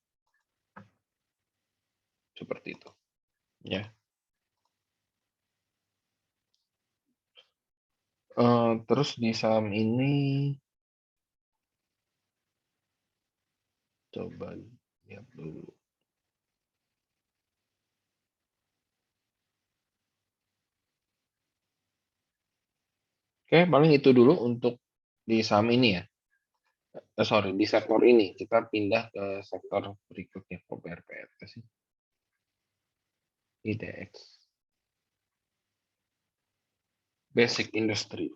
Seperti itu. Ya. Terus di saham ini coba lihat dulu. Oke, paling itu dulu untuk di saham ini ya. Sorry, di sektor ini. Kita pindah ke sektor berikutnya. Kok BRPT sih? IDX. Basic Industry.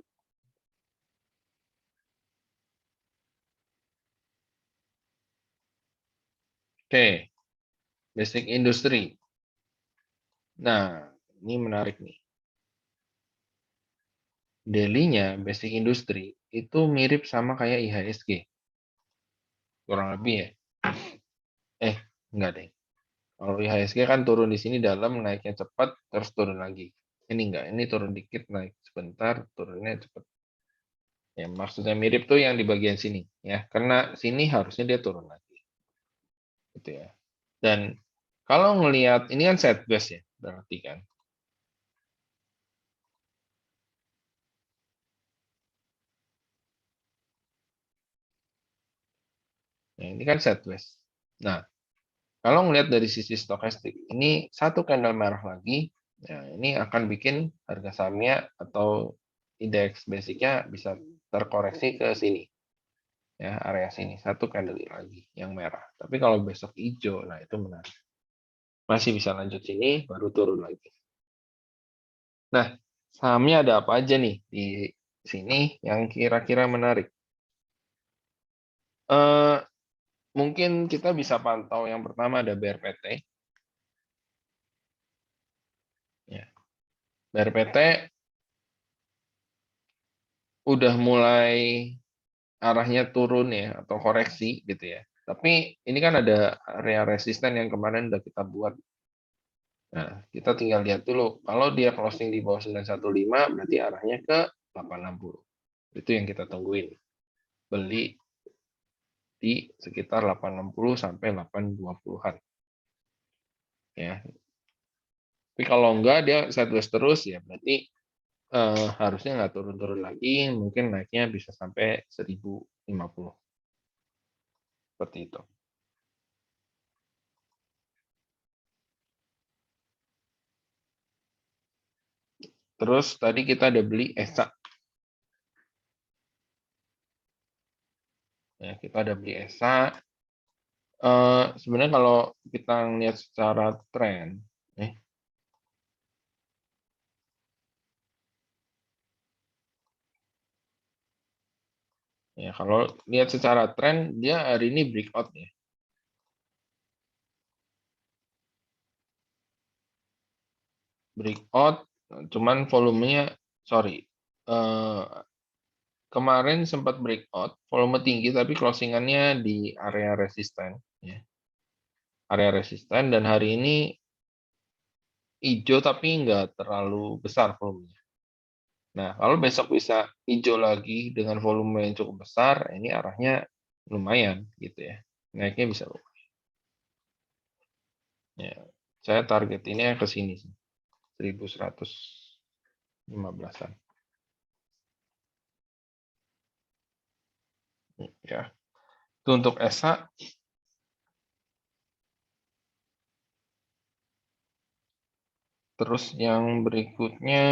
Oke, Basic Industry. Nah, ini menarik nih. Daily-nya Basic Industry itu mirip sama kayak IHSG. Kurang lebih ya. Enggak deh. Kalau IHSG kan turun di sini dalam, naiknya cepat, terus turun lagi. Ini enggak, ini turun dikit, naik sebentar, turunnya cepat. Ya, maksudnya mirip tuh yang di bagian sini ya. Karena sini harusnya dia turun lagi. Gitu ya. Dan kalau ngelihat ini kan sideways ya, berarti kan. Nah, ini kan sideways. Nah, kalau ngelihat dari sisi stokastik, ini satu candle merah lagi, ya, ini akan bikin harga sahamnya atau indeks basicnya bisa terkoreksi ke sini. Ya, area sini satu candle lagi yang merah. Tapi kalau besok hijau, nah itu menarik. Masih bisa lanjut sini, baru turun lagi. Nah, sahamnya ada apa aja nih di sini yang kira-kira menarik? Eh, mungkin kita bisa pantau yang pertama ada BRPT. Ya, BRPT udah mulai arahnya turun ya atau koreksi gitu ya. Tapi ini kan ada area resisten yang kemarin udah kita buat. Nah, kita tinggal lihat dulu. Kalau dia closing di bawah 915 berarti arahnya ke 860. Itu yang kita tungguin. Beli di sekitar 860 sampai 820-an. Ya. Tapi kalau enggak dia sideways terus ya berarti harusnya nggak turun-turun lagi, mungkin naiknya bisa sampai 1050. Seperti itu. Terus tadi kita ada beli ESA. Ya, kita ada beli ESA. Sebenarnya kalau kita lihat secara tren, ya kalau lihat secara tren dia hari ini breakout ya. Breakout, cuman volumenya, sorry, eh, kemarin sempat breakout, volume tinggi tapi closingannya di area resisten, ya. Area resisten dan hari ini hijau tapi nggak terlalu besar volumenya. Nah, kalau besok bisa hijau lagi dengan volume yang cukup besar, ini arahnya lumayan gitu ya. Naiknya bisa lumayan. Ya, saya target ini ke sini sih. 1115-an. Ya. Itu untuk ESA. Terus yang berikutnya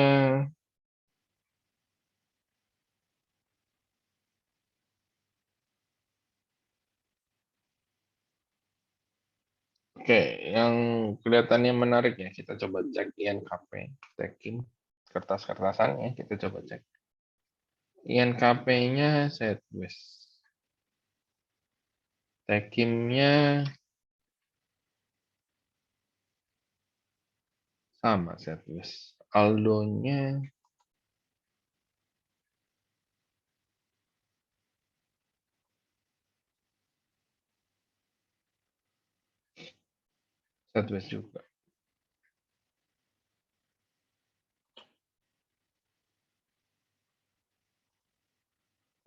Oke, yang kelihatannya menarik ya, kita coba cek INKP, Tekim, kertas-kertasan ya, kita coba cek. INKP-nya sideways. Tekimnya sama sideways. Aldonya sideways juga.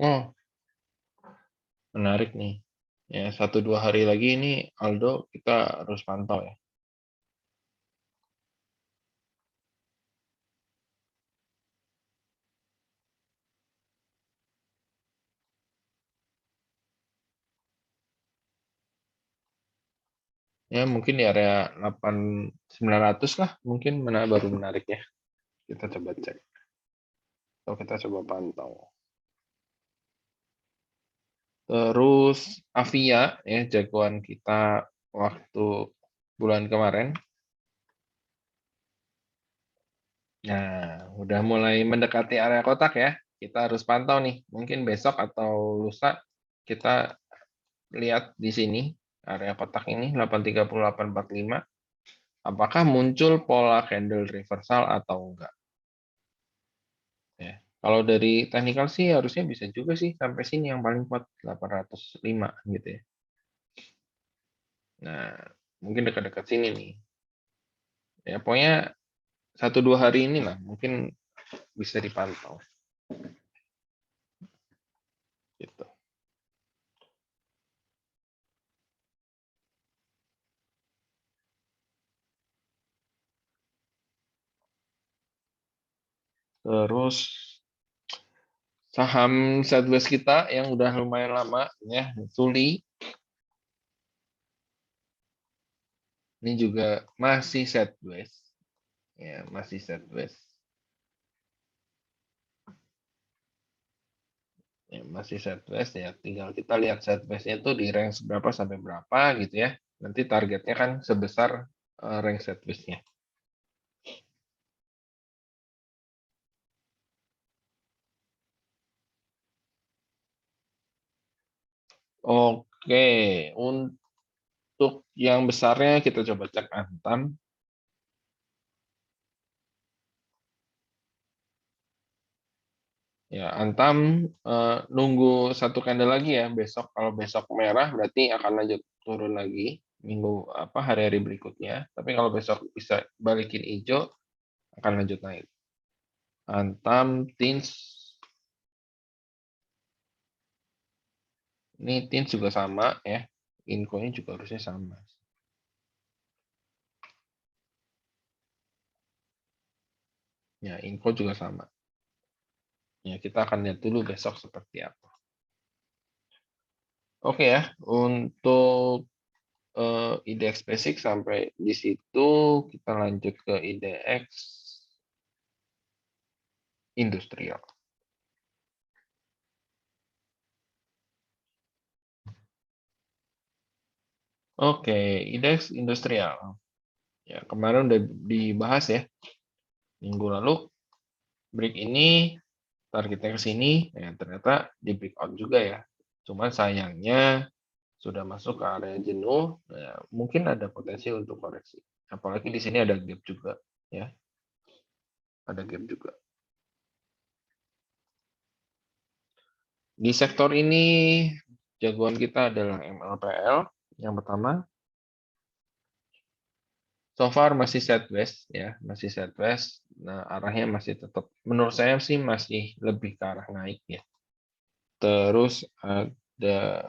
Oh, menarik nih. Ya, 1-2 hari lagi ini Aldo kita harus pantau ya. Ya, mungkin di area 8.900 lah, mungkin baru menarik ya. Kita coba cek. Atau kita coba pantau. Terus Avia ya, jagoan kita waktu bulan kemarin. Nah, udah mulai mendekati area kotak ya. Kita harus pantau nih. Mungkin besok atau lusa kita lihat di sini area kotak ini 830 845. Apakah muncul pola candle reversal atau enggak? Ya. Kalau dari technical sih harusnya bisa juga sih sampai sini yang paling kuat 805 gitu ya. Nah, mungkin dekat-dekat sini nih. Ya, pokoknya 1-2 hari ini lah mungkin bisa dipantau. Gitu. Terus saham sideways kita yang udah lumayan lama ya, Tuli. Ini juga masih sideways. Ya, masih sideways. Ya, masih sideways ya. Tinggal kita lihat sideways-nya itu di range berapa sampai berapa gitu ya. Nanti targetnya kan sebesar range sideways-nya. Oke, untuk yang besarnya kita coba cek Antam. Ya, Antam nunggu satu candle lagi ya besok. Kalau besok merah berarti akan lanjut turun lagi minggu hari-hari berikutnya. Tapi kalau besok bisa balikin hijau akan lanjut naik. Antam, Tins, ini Tins juga sama ya. Infonya juga harusnya sama. Ya, info juga sama. Ya, kita akan lihat dulu besok seperti apa. Oke ya, untuk IDX basic sampai di situ, kita lanjut ke IDX industrial. Oke, IDX industrial. Ya, kemarin udah dibahas ya. Minggu lalu break ini targetnya ke sini, ya ternyata di break out juga ya. Cuman sayangnya sudah masuk ke area jenuh, ya, mungkin ada potensi untuk koreksi. Apalagi di sini ada gap juga, ya. Ada gap juga. Di sektor ini jagoan kita adalah MLPL yang pertama. So far masih sideways ya, masih sideways. Nah, arahnya masih tetap menurut saya sih masih lebih ke arah naik ya. Terus ada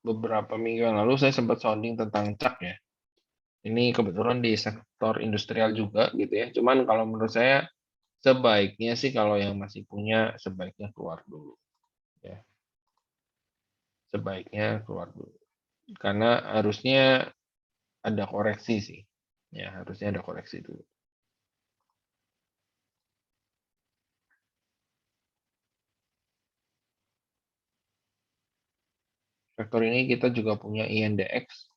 beberapa minggu yang lalu saya sempat sounding tentang CAK ya. Ini kebetulan di sektor industrial juga gitu ya. Cuman kalau menurut saya sebaiknya sih kalau yang masih punya sebaiknya keluar dulu ya. Sebaiknya keluar dulu. Karena harusnya ada koreksi sih. Ya, harusnya ada koreksi dulu. Vektor ini kita juga punya INDX.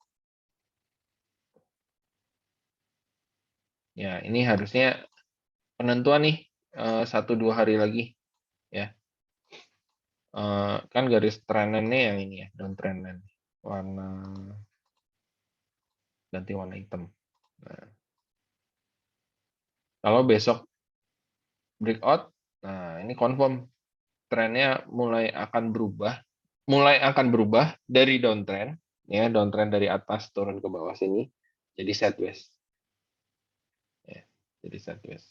Ya, ini harusnya penentuan nih 1-2 hari lagi ya. Kan garis trendnya yang ini ya, downtrend line. Warna ganti warna hitam. Nah, kalau besok breakout, nah ini confirm trennya mulai akan berubah dari downtrend ya, downtrend dari atas turun ke bawah sini jadi sideways. Ya, jadi sideways.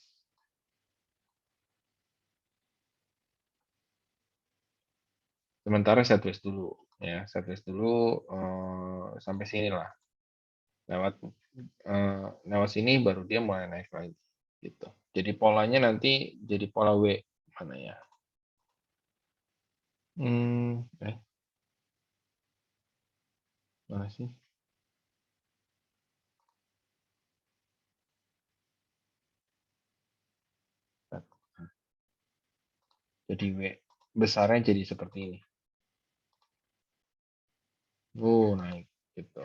Sementara sideways dulu ya, sideways dulu sampai sini lah. Lewat sini baru dia mulai naik lagi gitu. Jadi polanya nanti jadi pola W mana ya? Mana sih? Jadi W besarnya jadi seperti ini. Naik gitu.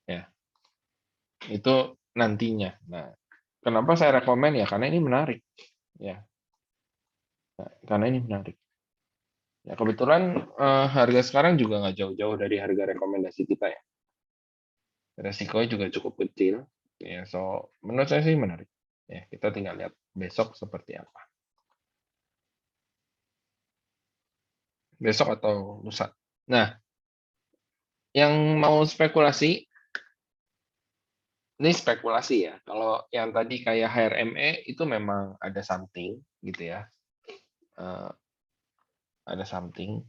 Ya. Itu nantinya. Nah, kenapa saya rekomen ya? Karena ini menarik. Ya. Nah, karena ini menarik. Ya, kebetulan harga sekarang juga nggak jauh-jauh dari harga rekomendasi kita ya. Resikonya juga cukup kecil. Ya, so menurut saya sih menarik. Ya, kita tinggal lihat besok seperti apa. Besok atau lusa. Nah, yang mau spekulasi, ini spekulasi ya. Kalau yang tadi kayak HRME itu memang ada something gitu ya. Ada something.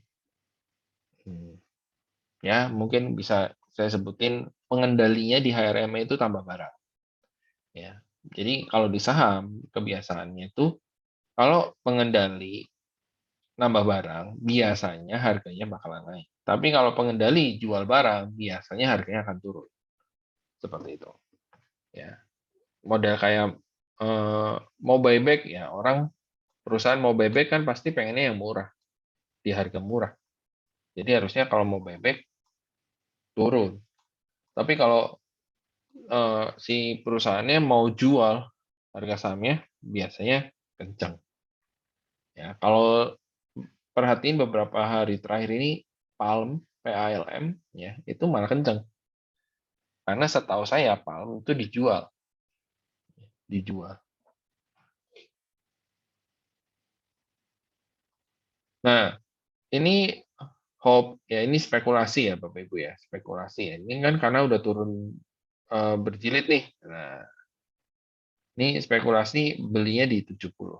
Ya, mungkin bisa saya sebutin pengendalinya di HRME itu tambah barang. Ya. Jadi kalau di saham kebiasaannya itu kalau pengendali nambah barang, biasanya harganya bakalan naik. Tapi kalau pengendali jual barang, biasanya harganya akan turun. Seperti itu. Ya. Model kayak mau buyback ya, perusahaan mau buyback kan pasti pengennya yang murah, di harga murah. Jadi harusnya kalau mau buyback turun. Tapi kalau si perusahaannya mau jual, harga sahamnya biasanya kencang. Ya, kalau perhatiin beberapa hari terakhir ini PALM ya, itu malah kencang. Karena setahu saya Palm itu dijual. Nah, ini hope ya, ini spekulasi ya Bapak Ibu ya, spekulasi ya. Ini kan karena udah turun berjilid nih. Nah, ini spekulasi belinya di 70.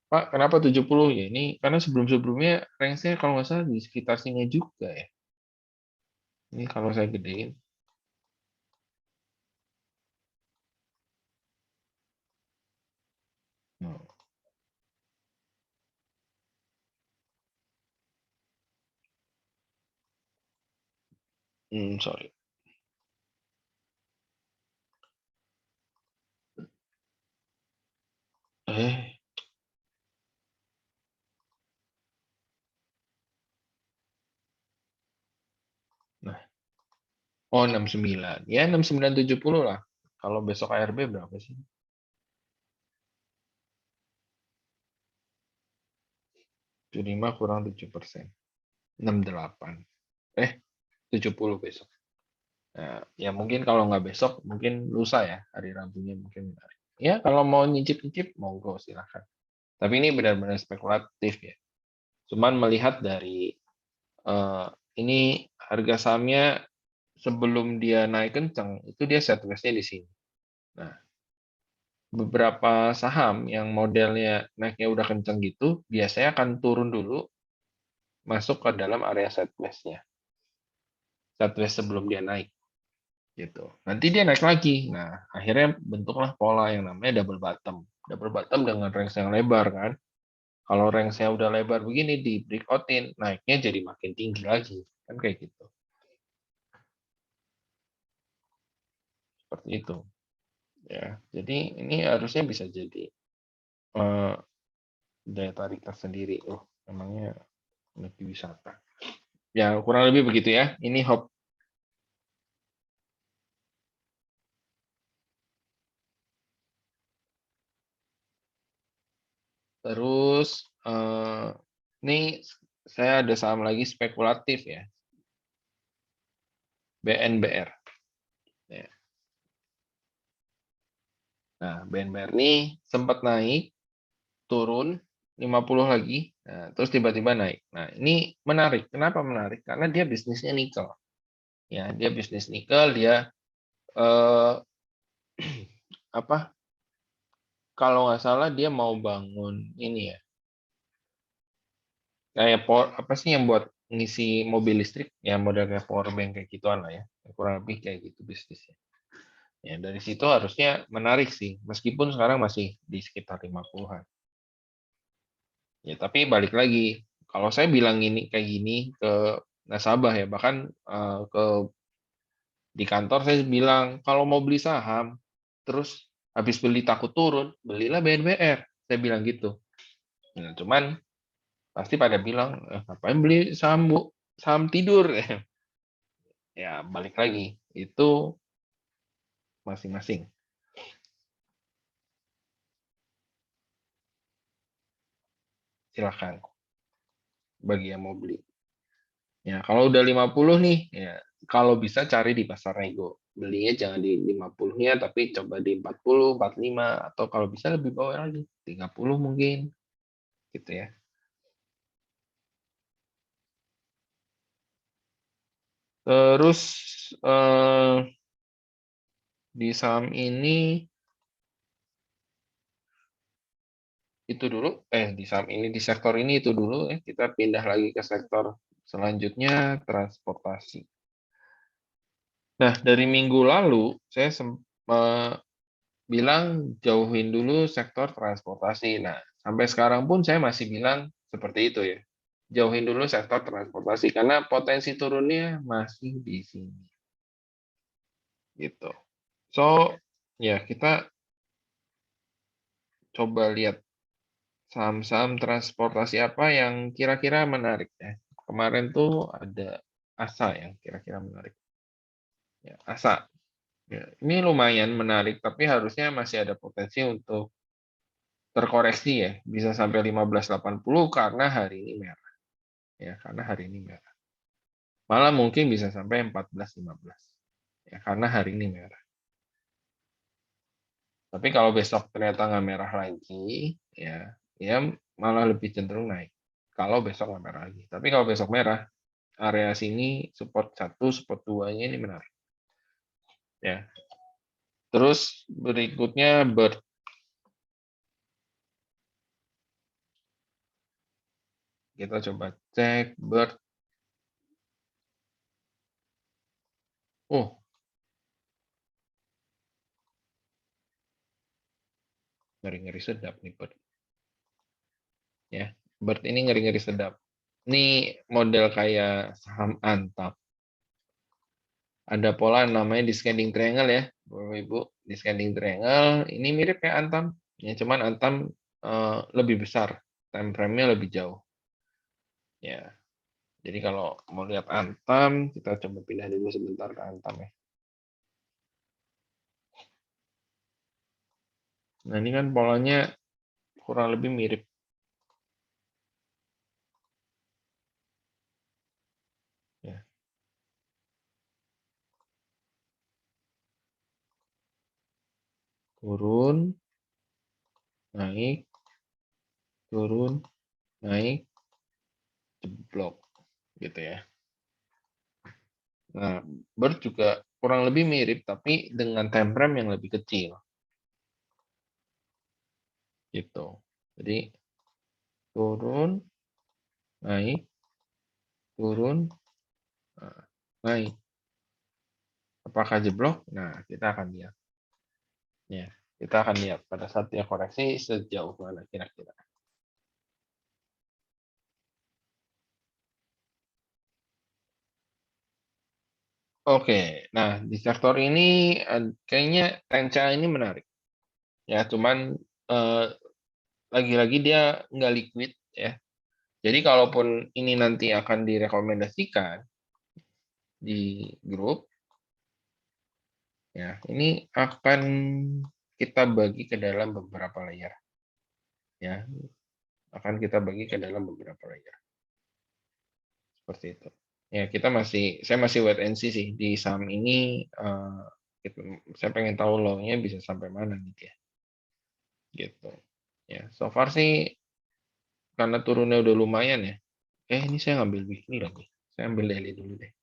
Pak, kenapa 70? Ya ini karena sebelum-sebelumnya range-nya kalau nggak salah di sekitar sini juga ya. Ini kalau saya gedein. Sorry. Eh, nah. Oh, 69. Ya, 6970 lah. Kalau besok ARB berapa sih? 75 kurang 7%. 68. 70 besok. Nah, ya mungkin kalau nggak besok, mungkin lusa ya, hari Rabunya mungkin menarik. Ya, kalau mau nyicip-nyicip, monggo silahkan. Tapi ini benar-benar spekulatif ya. Cuman melihat dari ini harga sahamnya sebelum dia naik kencang, itu dia sideways-nya di sini. Nah, beberapa saham yang modelnya naiknya udah kencang gitu, biasanya akan turun dulu, masuk ke dalam area sideways-nya. Sideways sebelum dia naik. Gitu. Nanti dia naik lagi. Nah, akhirnya bentuklah pola yang namanya double bottom. Double bottom dengan range yang lebar kan. Kalau range-nya udah lebar begini di breakout-in, naiknya jadi makin tinggi lagi. Kan kayak gitu. Seperti itu. Ya, jadi ini harusnya bisa jadi daya tarik tersendiri. Oh, memangnya Energi wisata. Ya, kurang lebih begitu ya. Ini Hop. Terus ini saya ada saham lagi spekulatif ya. BNBR. Ya. Nah, BNBR ini sempat naik, turun 50 lagi, nah, terus tiba-tiba naik. Nah, ini menarik. Kenapa menarik? Karena dia bisnisnya nikel. Ya, dia bisnis nikel, dia eh, apa? Kalau nggak salah dia mau bangun ini ya, kayak apa sih yang buat ngisi mobil listrik, ya model kayak power bank kayak gituan lah ya, kurang lebih kayak gitu bisnisnya. Ya dari situ harusnya menarik sih, meskipun sekarang masih di sekitar 50-an. Ya tapi balik lagi, kalau saya bilang ini kayak gini ke nasabah ya, bahkan ke di kantor saya bilang kalau mau beli saham, terus habis beli takut turun, belilah BNBR. Saya bilang gitu. Nah, cuman pasti pada bilang, ngapain beli saham bu, saham tidur. Ya balik lagi, itu masing-masing. Silakan bagi yang mau beli. Ya kalau udah 50 nih, ya kalau bisa cari di pasar nego. Belinya jangan di 50-nya, tapi coba di 40, 45, atau kalau bisa lebih bawah lagi, 30 mungkin, gitu ya. Terus di saham ini itu dulu, di saham ini, di sektor ini itu dulu ya. Kita pindah lagi ke sektor selanjutnya, transportasi. Nah, dari minggu lalu saya bilang jauhin dulu sektor transportasi. Nah, sampai sekarang pun saya masih bilang seperti itu ya. Jauhin dulu sektor transportasi karena potensi turunnya masih di sini. Gitu. So, ya kita coba lihat saham-saham transportasi apa yang kira-kira menarik ya. Kemarin tuh ada ASA yang kira-kira menarik. Ya, ASA. Ya, ini lumayan menarik, tapi harusnya masih ada potensi untuk terkoreksi ya, bisa sampai 1580 karena hari ini merah. Ya, karena hari ini merah. Malah mungkin bisa sampai 1415. Ya, karena hari ini merah. Tapi kalau besok ternyata nggak merah lagi, ya malah lebih cenderung naik. Kalau besok nggak merah lagi. Tapi kalau besok merah, area sini support 1, support 2-nya ini menarik. Ya. Terus berikutnya Bird. Kita coba cek Bird. Oh, ngeri-ngeri sedap nih Bird. Ya, Bird ini ngeri-ngeri sedap. Ini model kayak saham Antam. Ada pola namanya descending triangle ya, Bapak Ibu. Descending triangle ini mirip kayak Antam. Ya, cuman Antam lebih besar, time frame-nya lebih jauh. Ya. Jadi kalau mau lihat Antam, kita coba pindah dulu sebentar ke Antam ya. Nah, ini kan polanya kurang lebih mirip. Ya. Turun, naik, turun, naik, jeblok gitu ya. Nah, Bird juga kurang lebih mirip tapi dengan time frame yang lebih kecil. Gitu. Jadi turun, naik, turun, naik. Apakah jeblok? Nah, kita akan lihat. Ya, kita akan lihat pada saat dia koreksi sejauh mana kira-kira. Oke, nah di sektor ini kayaknya Tenca ini menarik. Ya, cuman lagi-lagi dia nggak liquid ya. Jadi kalaupun ini nanti akan direkomendasikan di grup, ya ini akan kita bagi ke dalam beberapa layer. Ya, akan kita bagi ke dalam beberapa layer. Seperti itu. Ya, saya masih wait and see sih di saham ini. Saya pengen tahu low-nya bisa sampai mana gitu ya. Gitu. Ya, so far sih karena turunnya udah lumayan ya. Ini saya ngambil weekly lagi. Saya ambil daily dulu deh.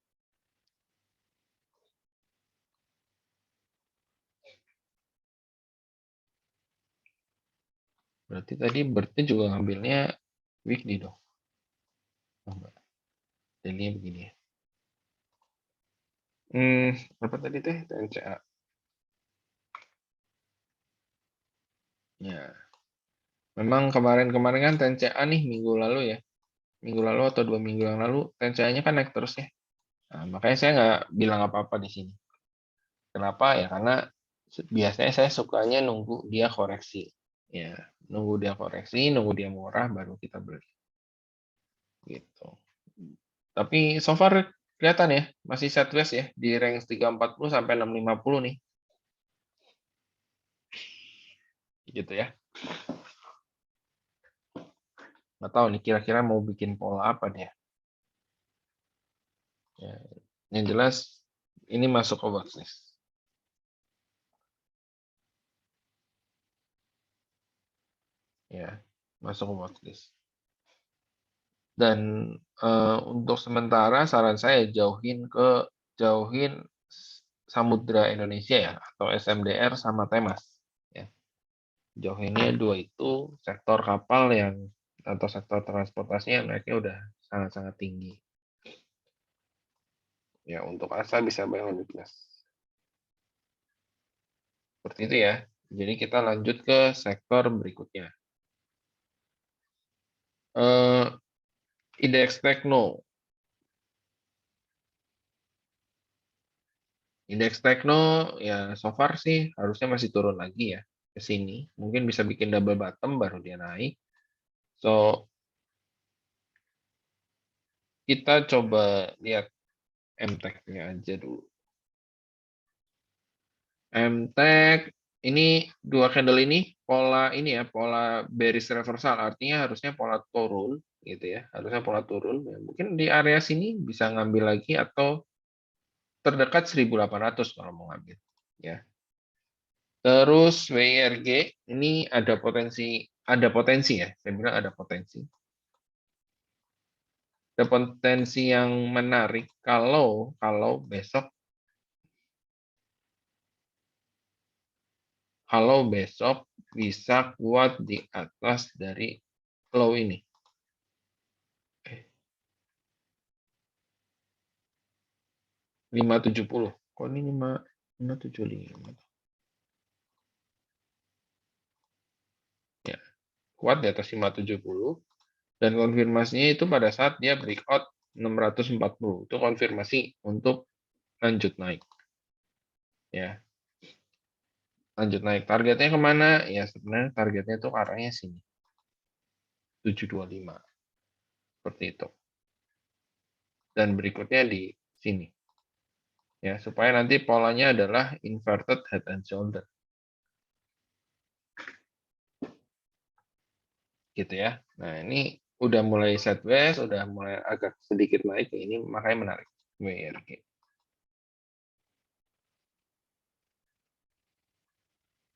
Berarti juga ngambilnya weekly dong. Daily begini ya. Apa tadi teh? TNCA. Ya. Memang kemarin-kemarin kan TNCA nih minggu lalu ya. Minggu lalu atau 2 minggu yang lalu TNCA-nya kan naik terus ya. Nah, makanya saya nggak bilang apa-apa di sini. Kenapa ya? Karena biasanya saya sukanya nunggu dia koreksi. Ya, nunggu dia koreksi, nunggu dia murah baru kita beli. Gitu. Tapi so far kelihatan ya, masih sideways ya di range 340 sampai 650 nih. Gitu ya. Nggak tahu nih kira-kira mau bikin pola apa dia. Ya, yang jelas ini masuk ke watchlist. Ya, masuk ke watchlist. Dan untuk sementara saran saya jauhin Samudra Indonesia ya atau SMDR sama Temas ya. Jauhinnya dua itu sektor kapal yang atau sektor transportasi yang naiknya udah sangat-sangat tinggi. Ya, untuk asa bisa buy on weakness. Seperti itu ya. Jadi kita lanjut ke sektor berikutnya. Indeks Tekno. Indeks Tekno ya so far sih harusnya masih turun lagi ya ke sini. Mungkin bisa bikin double bottom baru dia naik. So kita coba lihat MTEK-nya aja dulu. MTEK ini dua candle ini pola bearish reversal artinya harusnya pola turun gitu ya. Harusnya pola turun. Ya, mungkin di area sini bisa ngambil lagi atau terdekat 1800 kalau mau ngambil ya. Terus WIRG ini ada potensi ya, saya bilang ada potensi. Ada potensi yang menarik kalau besok bisa kuat di atas dari low ini. 570. Kok ini 575? Ya, kuat di atas 570 dan konfirmasinya itu pada saat dia breakout 640. Itu konfirmasi untuk lanjut naik. Ya. Lanjut naik. Targetnya kemana? Ya sebenarnya targetnya itu arahnya sini. 725. Seperti itu. Dan berikutnya di sini. Ya, supaya nanti polanya adalah inverted head and shoulder. Gitu ya. Nah, ini udah mulai sideways, udah mulai agak sedikit naik. Ini makanya menarik. WIRG.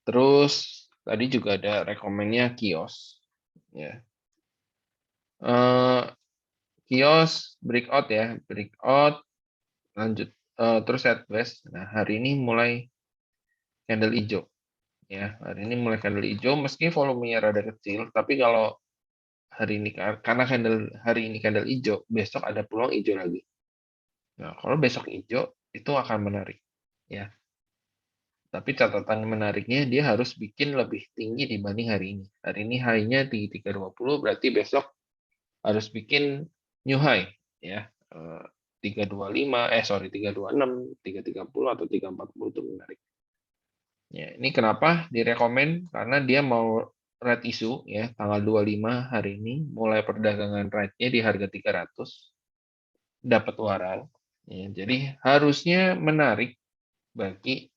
Terus tadi juga ada rekomennya kios. Ya. Kios breakout ya, breakout lanjut terus sideways. Nah, hari ini mulai candle hijau. Ya, hari ini mulai candle hijau meski volumenya rada kecil, tapi kalau hari ini karena hari ini candle hijau, besok ada peluang hijau lagi. Nah, kalau besok hijau itu akan menarik, ya. Tapi catatan menariknya dia harus bikin lebih tinggi dibanding hari ini. Hari ini high-nya 320, berarti besok harus bikin new high, ya. 325, 326, 330 atau 340 itu menarik. Ya, ini kenapa direkomend? Karena dia mau red issue ya, tanggal 25 hari ini mulai perdagangan red-nya di harga 300 dapat waran. Ya, jadi harusnya menarik bagi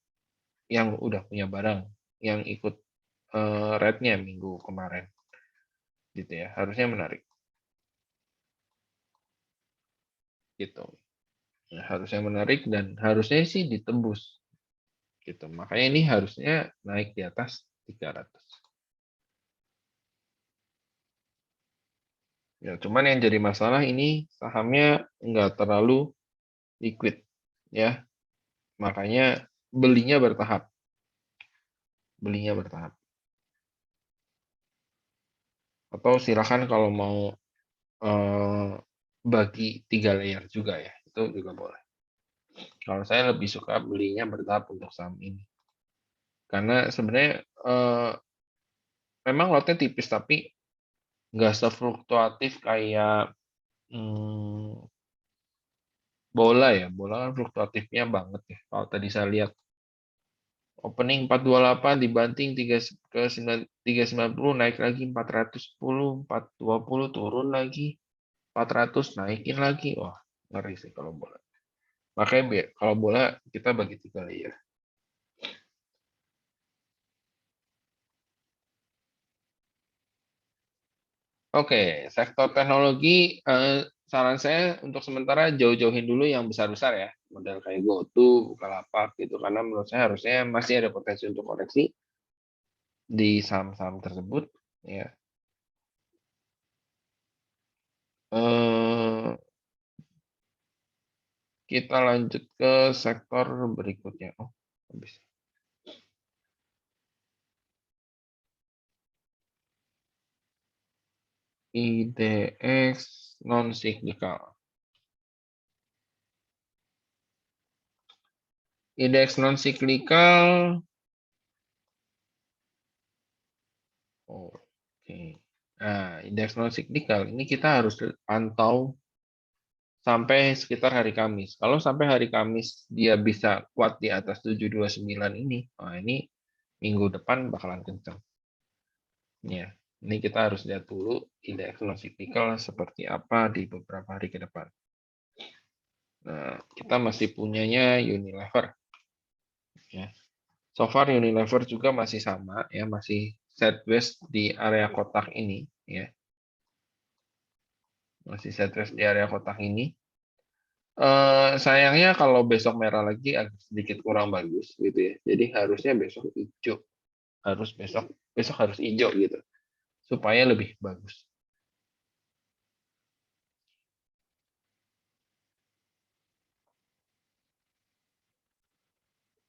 yang udah punya barang yang ikut red-nya minggu kemarin. Gitu ya, harusnya menarik. Gitu. Nah, harusnya menarik dan harusnya sih ditembus. Gitu. Makanya ini harusnya naik di atas 300. Ya, cuman yang jadi masalah ini sahamnya nggak terlalu liquid ya. Makanya belinya bertahap. Belinya bertahap. Atau silakan kalau mau bagi 3 layer juga ya. Itu juga boleh. Kalau saya lebih suka belinya bertahap untuk saham ini. Karena sebenarnya memang lotnya tipis tapi nggak sefluktuatif kayak bola ya. Bola kan fluktuatifnya banget ya. Kalau tadi saya lihat opening 428 dibanting 390 naik lagi 410, 420 turun lagi 400 naikin lagi. Wah, ngeri sih kalau bola. Makanya kalau bola kita bagi 3 layer. Oke, sektor teknologi saran saya untuk sementara jauh-jauhin dulu yang besar-besar ya. Model kayak GoTo, Bukalapak gitu karena menurut saya harusnya masih ada potensi untuk koreksi di saham-saham tersebut ya. Eh, kita lanjut ke sektor berikutnya. Oh, habis. IDX non cyclical. Indeks non cyclical. Oke. Nah, indeks non cyclical ini kita harus pantau sampai sekitar hari Kamis. Kalau sampai hari Kamis dia bisa kuat di atas 729 ini, nah ini minggu depan bakalan kencang. Ya, ini kita harus lihat dulu indeks non cyclical seperti apa di beberapa hari ke depan. Nah, kita masih punyanya Unilever. Ya. So far Unilever juga masih sama ya, masih sideways di area kotak ini ya. Masih sideways di area kotak ini. Sayangnya kalau besok merah lagi agak sedikit kurang bagus gitu ya. Jadi harusnya besok hijau. Harus besok harus hijau gitu supaya lebih bagus.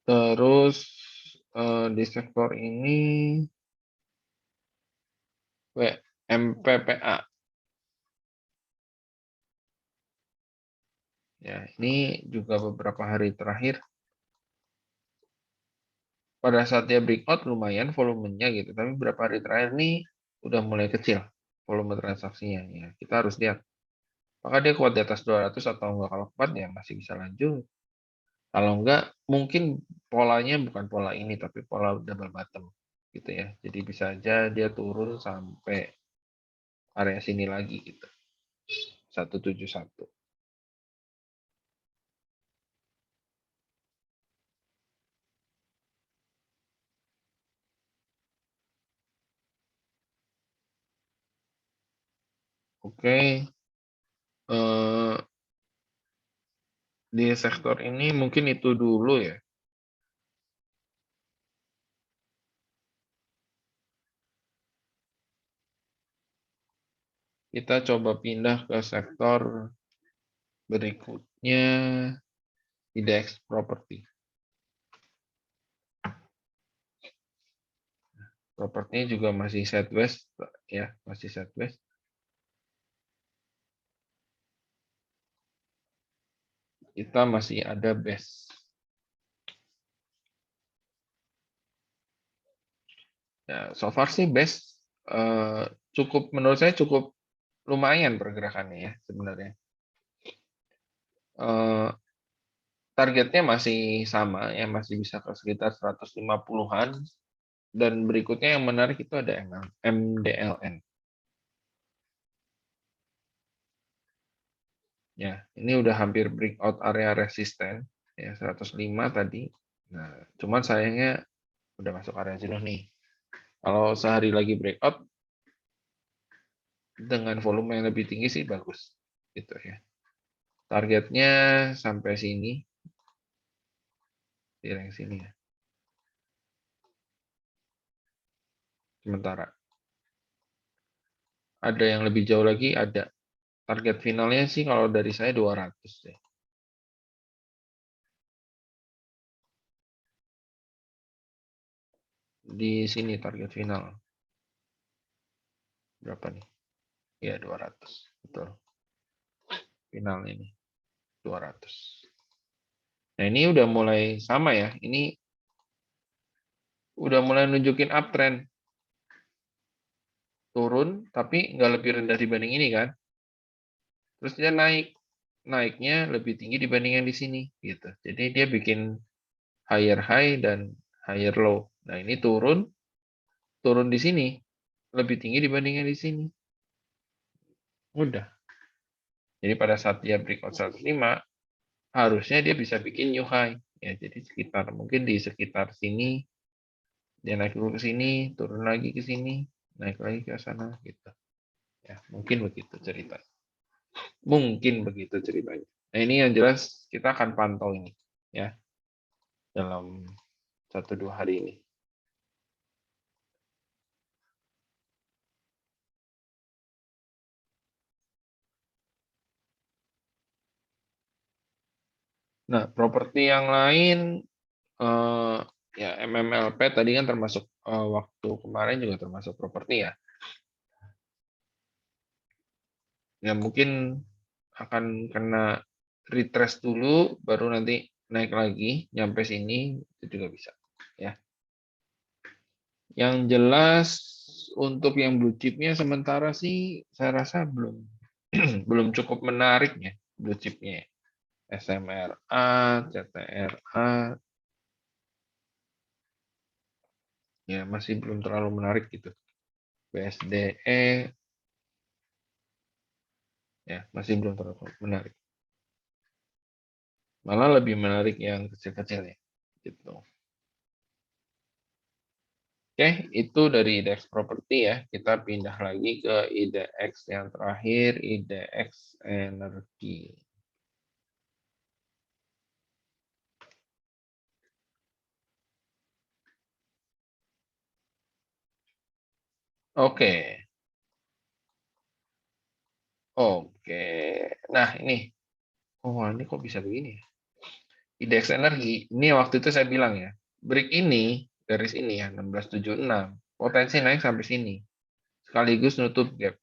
Terus di sektor ini MPPA. Ya, ini juga beberapa hari terakhir pada saat dia breakout lumayan volumenya gitu, tapi beberapa hari terakhir nih udah mulai kecil volume transaksinya ya. Kita harus lihat apakah dia kuat di atas 200 atau enggak. Kalau kuat ya masih bisa lanjut. Kalau enggak mungkin polanya bukan pola ini tapi pola double bottom gitu ya. Jadi bisa aja dia turun sampai area sini lagi gitu. 171. Oke, eh, di sektor ini mungkin itu dulu ya. Kita coba pindah ke sektor berikutnya, indeks properti. Propertinya juga masih sideways ya, masih sideways. Kita masih ada base. Ya, so far sih base cukup menurut saya cukup lumayan pergerakannya ya sebenarnya. Targetnya masih sama ya, masih bisa ke sekitar 150-an. Dan berikutnya yang menarik itu ada MDLN. Ya, ini udah hampir breakout area resisten ya 105 tadi. Nah, cuman sayangnya udah masuk area jenuh nih. Kalau sehari lagi breakout dengan volume yang lebih tinggi sih bagus gitu ya. Targetnya sampai sini. Di rank sini ya. Sementara ada yang lebih jauh lagi, ada target finalnya sih kalau dari saya 200 deh. Di sini target final. Berapa nih? Ya 200. Betul. Final ini 200. Nah, ini udah mulai sama ya. Ini udah mulai nunjukin uptrend. Turun tapi nggak lebih rendah dibanding ini kan. Terus dia naik. Naiknya lebih tinggi dibanding yang di sini gitu. Jadi dia bikin higher high dan higher low. Nah, ini turun di sini lebih tinggi dibanding yang di sini. Mudah. Jadi pada saat dia breakout 105, harusnya dia bisa bikin new high. Ya, jadi sekitar mungkin di sekitar sini dia naik dulu ke sini, turun lagi ke sini, naik lagi ke sana gitu. Ya, mungkin begitu ceritanya. Mungkin begitu ceritanya. Nah, ini yang jelas kita akan pantau ini ya dalam 1-2 hari ini. Nah, properti yang lain ya MMLP tadi kan termasuk waktu kemarin juga termasuk properti ya. Ya mungkin akan kena retrace dulu baru nanti naik lagi nyampe sini itu juga bisa ya. Yang jelas untuk yang blue chipnya sementara sih saya rasa belum belum cukup menarik ya blue chipnya. SMRA, CTRA ya masih belum terlalu menarik gitu. BSDE ya masih belum terlalu menarik. Malah lebih menarik yang kecil-kecil ya. Gitu. Oke, itu dari IDX properti ya. Kita pindah lagi ke IDX yang terakhir, IDX energi. Oke. Oke. Nah, ini. Oh, ini kok bisa begini ya? IDX energi, ini waktu itu saya bilang ya. Break ini, garis ini ya, 1676. Potensi naik sampai sini. Sekaligus nutup gap.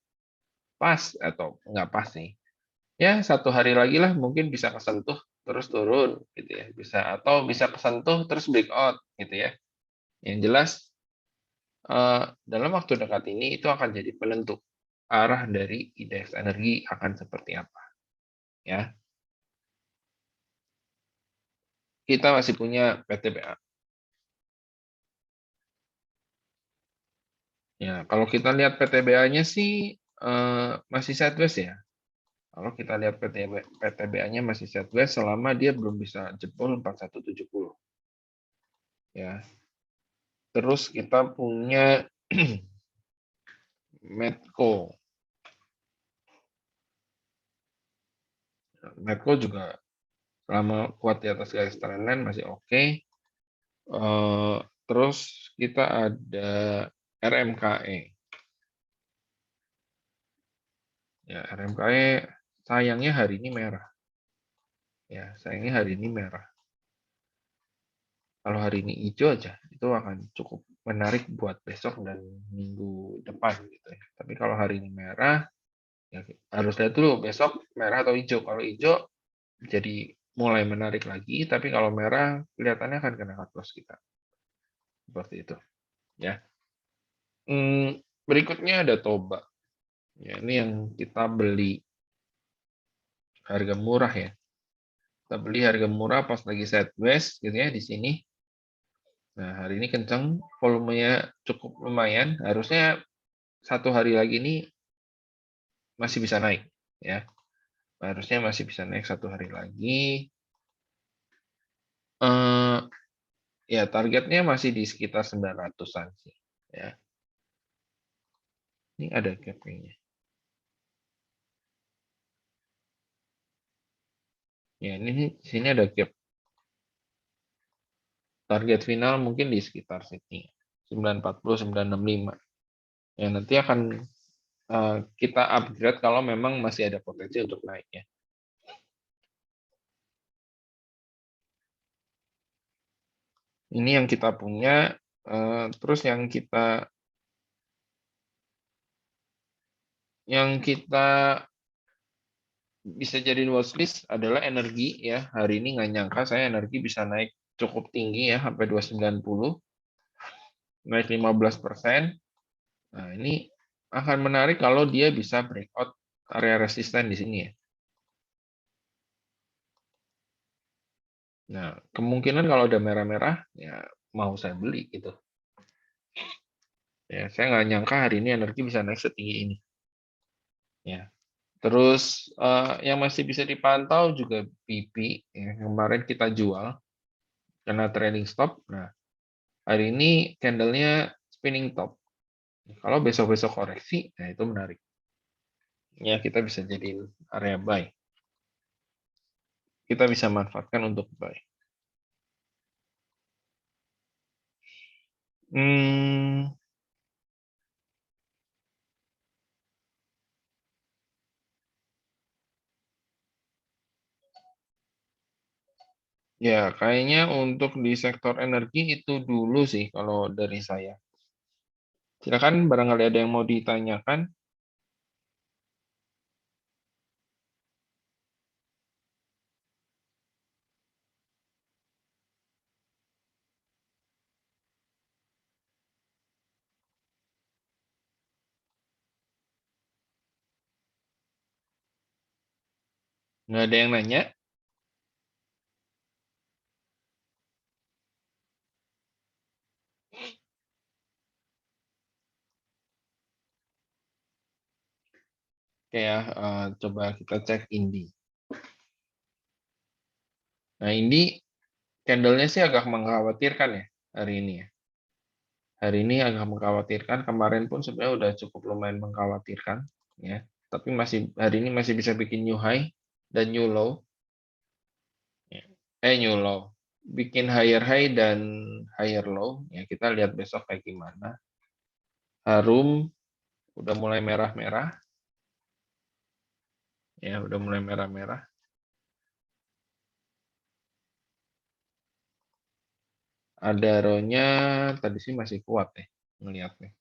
Pas atau nggak pas nih. Ya, 1 hari lagi lah mungkin bisa kesentuh terus turun gitu ya. Bisa atau bisa kesentuh terus breakout gitu ya. Yang jelas dalam waktu dekat ini itu akan jadi penentu arah dari indeks energi akan seperti apa ya. Kita masih punya PTBA. Ya, kalau kita lihat PTBA-nya sih masih sideways ya. Kalau kita lihat PTBA-nya masih sideways selama dia belum bisa jebol 4170. Ya. Terus kita punya Medco. Medco juga selama kuat di atas garis trendline masih oke. Terus kita ada RMKE. Ya, RMKE sayangnya hari ini merah. Ya, sayangnya hari ini merah. Kalau hari ini hijau aja, itu akan cukup menarik buat besok dan minggu depan gitu ya. Tapi kalau hari ini merah, ya harus lihat dulu besok merah atau hijau. Kalau hijau jadi mulai menarik lagi, tapi kalau merah kelihatannya akan kena cut loss kita. Seperti itu. Ya. Berikutnya ada Toba. Ya, ini yang kita beli harga murah ya. Kita beli harga murah pas lagi sideways gitu ya di sini. Nah, hari ini kencang, volumenya cukup lumayan. Harusnya 1 hari lagi ini masih bisa naik, ya. Harusnya masih bisa naik 1 hari lagi. Ya, targetnya masih di sekitar 900-an sih, ya. Ini ada gap kayaknya. Ya, ini sini ada gap. Target final mungkin di sekitar sini, 940, 965. Ya, nanti akan kita upgrade kalau memang masih ada potensi untuk naik, ya. Ini yang kita punya, terus yang kita bisa jadi watchlist adalah energi, ya. Hari ini nggak nyangka saya energi bisa naik cukup tinggi, ya, sampai 290, naik 15%. Nah, ini akan menarik kalau dia bisa breakout area resisten di sini, ya. Nah, kemungkinan kalau udah merah-merah, ya mau saya beli gitu. Ya, saya nggak nyangka hari ini energi bisa naik setinggi ini. Ya. Terus yang masih bisa dipantau juga PP, yang kemarin kita jual karena trailing stop. Nah, hari ini candle-nya spinning top. Kalau besok-besok koreksi, nah itu menarik. Ya, kita bisa jadiin area buy. Kita bisa manfaatkan untuk buy. Ya, kayaknya untuk di sektor energi itu dulu sih kalau dari saya. Silakan barangkali ada yang mau ditanyakan. Nggak ada yang nanya? Oke ya, coba kita cek Indi. Nah, ini candle-nya sih agak mengkhawatirkan ya hari ini ya. Hari ini agak mengkhawatirkan, kemarin pun sebenarnya udah cukup lumayan mengkhawatirkan ya. Tapi hari ini masih bisa bikin new high dan new low. Ya. New low. Bikin higher high dan higher low. Ya, kita lihat besok kayak gimana. Harum udah mulai merah-merah. Ya, udah mulai merah-merah. Ada row-nya tadi sih masih kuat ya ngelihatnya.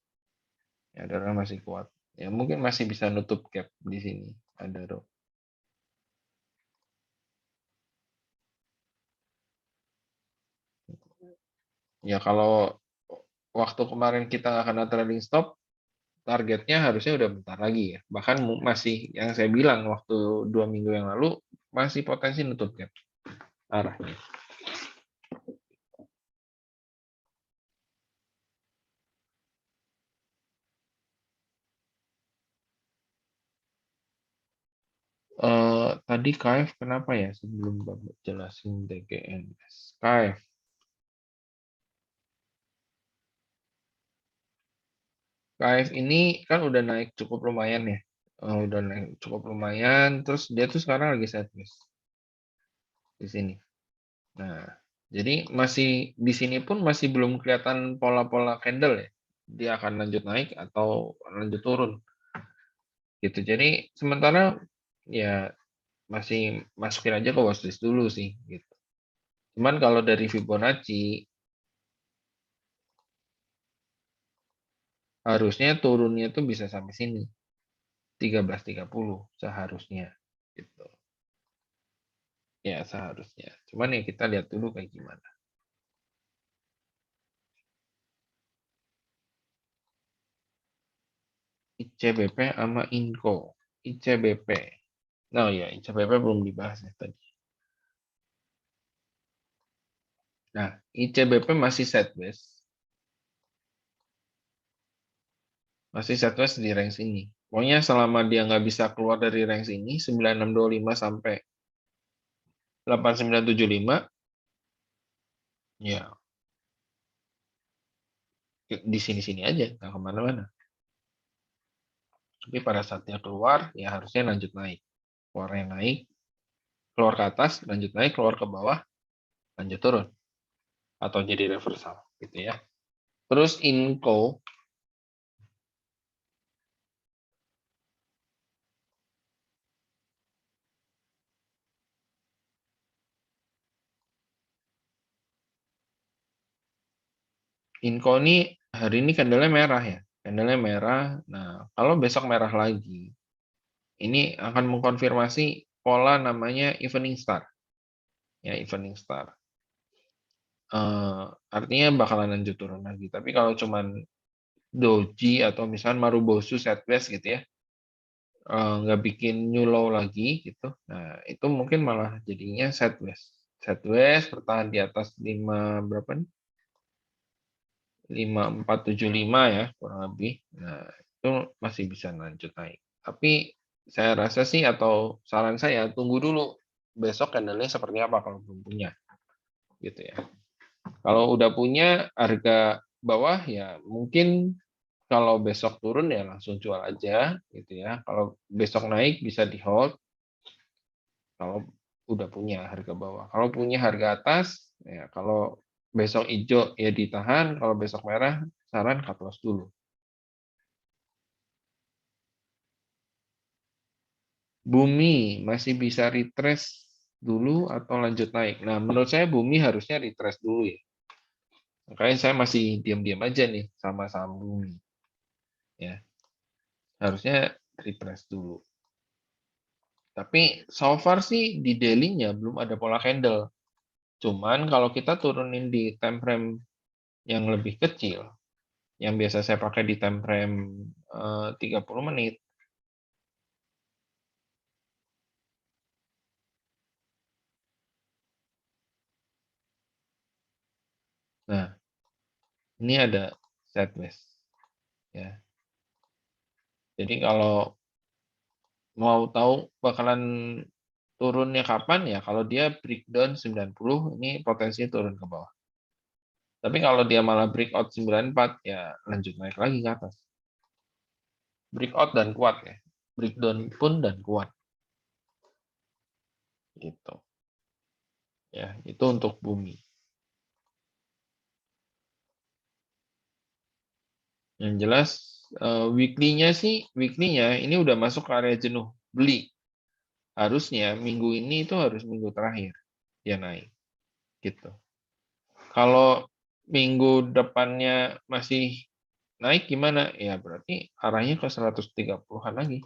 Ya, ada row masih kuat. Ya, mungkin masih bisa nutup gap di sini. Ada row. Ya, kalau waktu kemarin kita nggak kena trailing stop, targetnya harusnya udah bentar lagi ya. Bahkan masih yang saya bilang waktu 2 minggu yang lalu masih potensi nutup gap arahnya. Tadi KF kenapa ya sebelum Bapak jelasin DGNS? KF ini kan udah naik cukup lumayan ya. Udah naik cukup lumayan, terus dia tuh sekarang lagi sideways di sini. Nah, jadi masih di sini pun masih belum kelihatan pola-pola candle ya. Dia akan lanjut naik atau lanjut turun gitu. Jadi sementara ya masih masukin aja ke watchlist dulu sih gitu. Cuman kalau dari Fibonacci harusnya turunnya tuh bisa sampai sini 1330 seharusnya gitu. Ya seharusnya. Cuman ya kita lihat dulu kayak gimana. ICBP sama Inco. ICBP. Nah ya, ICBP belum dibahas ya tadi. Nah, ICBP masih sideways. Masih sideways di range ini. Pokoknya selama dia nggak bisa keluar dari range ini, 9625 sampai 8975, ya di sini-sini aja, nggak kemana-mana. Tapi pada saat dia keluar, ya harusnya lanjut naik. Keluarnya naik, keluar ke atas, lanjut naik, keluar ke bawah, lanjut turun. Atau jadi reversal, gitu ya. Terus Inco ini hari ini candlenya merah ya. Candlenya merah. Nah, kalau besok merah lagi, ini akan mengkonfirmasi pola namanya evening star. Ya, evening star. Artinya bakalan lanjut turun lagi. Tapi kalau cuman doji atau misalnya marubosu sideways gitu ya, nggak bikin new low lagi gitu. Nah, itu mungkin malah jadinya sideways. Sideways bertahan di atas 5 berapa nih? 5475 ya, kurang lebih. Nah, itu masih bisa lanjut naik. Tapi saya rasa sih atau saran saya tunggu dulu besok candle-nya seperti apa kalau belum punya. Gitu ya. Kalau udah punya harga bawah ya mungkin kalau besok turun ya langsung jual aja gitu ya. Kalau besok naik bisa di hold kalau udah punya harga bawah. Kalau punya harga atas ya kalau besok hijau ya ditahan, kalau besok merah saran cut loss dulu. Bumi masih bisa retrace dulu atau lanjut naik. Nah, menurut saya Bumi harusnya retrace dulu ya. Makanya saya masih diam-diam aja nih sama saham Bumi ya. Harusnya retrace dulu. Tapi so far sih di daily-nya belum ada pola candle. Cuman kalau kita turunin di time frame yang lebih kecil, yang biasa saya pakai di time frame 30 menit. Nah, ini ada sideways ya. Jadi kalau mau tahu bakalan turunnya kapan ya kalau dia breakdown 90 ini potensinya turun ke bawah. Tapi kalau dia malah breakout 94 ya lanjut naik lagi ke atas. Breakout dan kuat ya. Breakdown pun dan kuat. Gitu. Ya, itu untuk Bumi. Yang jelas weekly-nya sih, weekly-nya ini udah masuk ke area jenuh beli. Harusnya minggu ini itu harus minggu terakhir dia naik. Gitu. Kalau minggu depannya masih naik gimana? Ya berarti arahnya ke 130-an lagi.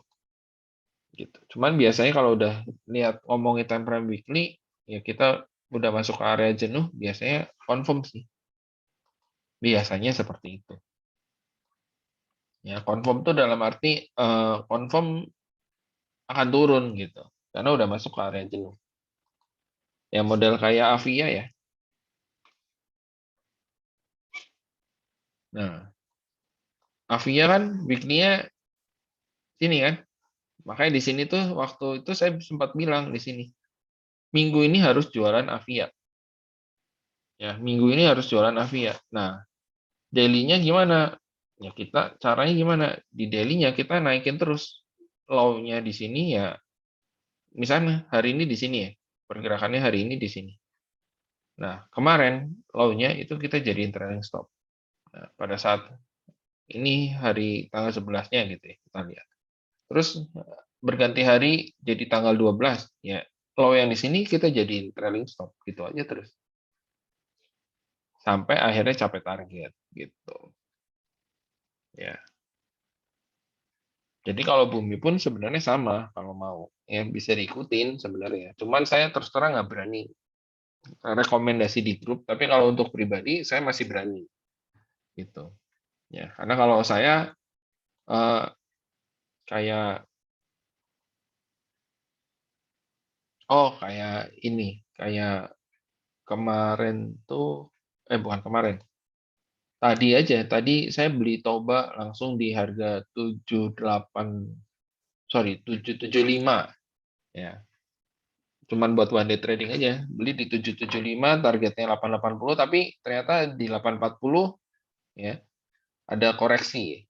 Gitu. Cuman biasanya kalau udah lihat ngomongin time frame weekly, ya kita udah masuk ke area jenuh, biasanya confirm sih. Biasanya seperti itu. Ya, confirm itu dalam arti confirm akan turun gitu. Karena udah masuk ke area jenuh. Ya model kayak Avia ya. Nah, Avia kan weekly-nya sini kan. Makanya di sini tuh waktu itu saya sempat bilang di sini. Minggu ini harus jualan Avia. Ya, minggu ini harus jualan Avia. Nah, daily-nya gimana? Ya kita caranya gimana? Di daily-nya kita naikin terus low-nya di sini ya. Misalnya hari ini di sini ya. Pergerakannya hari ini di sini. Nah, kemarin low-nya itu kita jadiin trailing stop. Nah, pada saat ini hari tanggal 11-nya gitu ya, kita lihat. Terus berganti hari jadi tanggal 12, ya low yang di sini kita jadiin trailing stop gitu aja terus. Sampai akhirnya capai target gitu. Ya. Jadi kalau Bumi pun sebenarnya sama kalau mau. Ya bisa diikutin sebenarnya. Cuman saya terus terang nggak berani rekomendasi di grup, tapi kalau untuk pribadi saya masih berani gitu. Ya, karena kalau saya eh, kayak kayak ini, kayak kemarin tuh bukan kemarin. Tadi aja, tadi saya beli Toba langsung di harga 775 ya. Cuman buat one day trading aja. Beli di 775, targetnya 880 tapi ternyata di 840 ya. Ada koreksi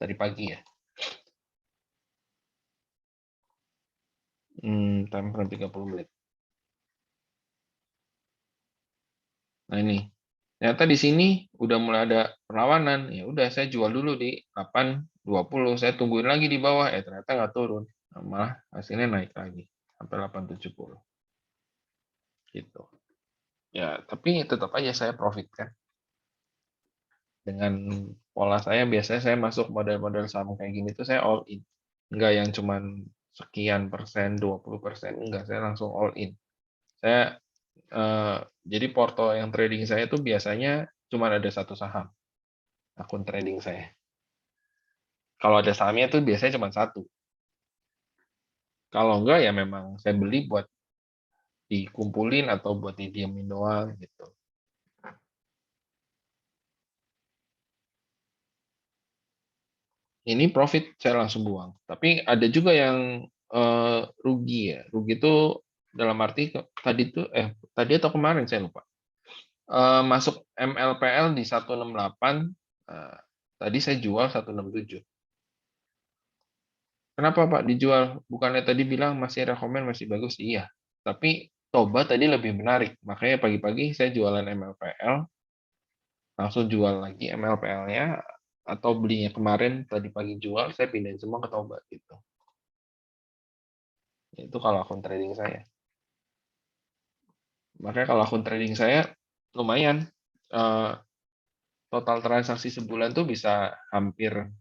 dari pagi ya. Time frame 30 menit. Nah ini, ternyata di sini udah mulai ada perlawanan. Ya udah saya jual dulu di 820. Saya tungguin lagi di bawah. Ternyata nggak turun. Nah, malah hasilnya naik lagi sampai 870. Gitu. Ya, tapi tetap aja saya profit kan. Dengan pola saya biasanya saya masuk model-model saham kayak gini tuh saya all in. Enggak yang cuman sekian persen, 20%, enggak, saya langsung all in. Saya jadi porto yang trading saya itu biasanya cuma ada satu saham akun trading saya. Kalau ada sahamnya tuh biasanya cuma satu. Kalau enggak ya memang saya beli buat dikumpulin atau buat didiamin doang gitu. Ini profit saya langsung buang. Tapi ada juga yang rugi ya. Rugi itu dalam arti tadi atau kemarin saya lupa. Masuk MLPL di 168, tadi saya jual 167. Kenapa Pak dijual? Bukannya tadi bilang masih rekomen, masih bagus? Iya. Tapi Toba tadi lebih menarik. Makanya pagi-pagi saya jualan MLPL, langsung jual lagi MLPL-nya, atau belinya kemarin tadi pagi jual, saya pindahin semua ke Toba gitu. Itu kalau akun trading saya. Makanya kalau akun trading saya lumayan. Total transaksi sebulan tuh bisa hampir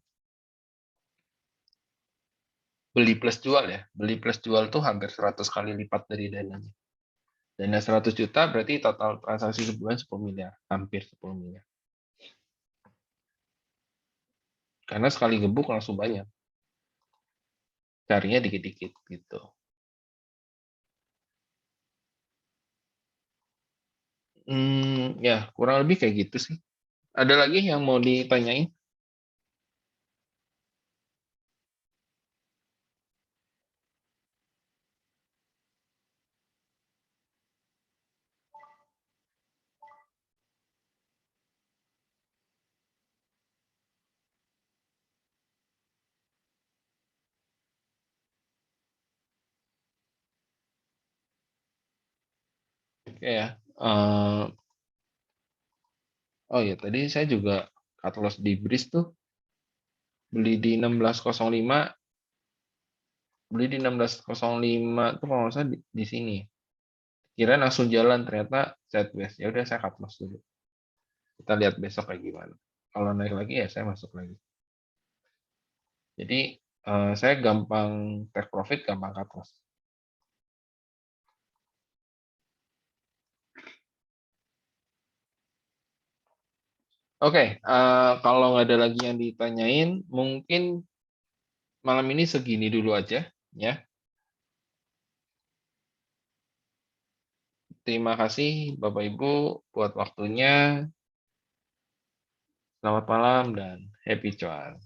beli plus jual ya. Beli plus jual tuh hampir 100 kali lipat dari dananya. Dana 100 juta berarti total transaksi sebulan 10 miliar, hampir 10 miliar. Karena sekali gebuk langsung banyak. Carinya dikit-dikit gitu. Ya kurang lebih kayak gitu sih. Ada lagi yang mau ditanyain? Oke ya. Oh ya, tadi saya juga cut loss di Breeze tuh. Beli di 1605, beli di 1605 tuh kalau nggak salah di sini. Kira langsung jalan, ternyata sideways. Ya udah saya cut loss dulu. Kita lihat besok kayak gimana. Kalau naik lagi ya saya masuk lagi. Jadi saya gampang take profit, gampang cut loss. Oke, kalau nggak ada lagi yang ditanyain, mungkin malam ini segini dulu aja, ya. Terima kasih Bapak Ibu buat waktunya. Selamat malam dan happy cuan.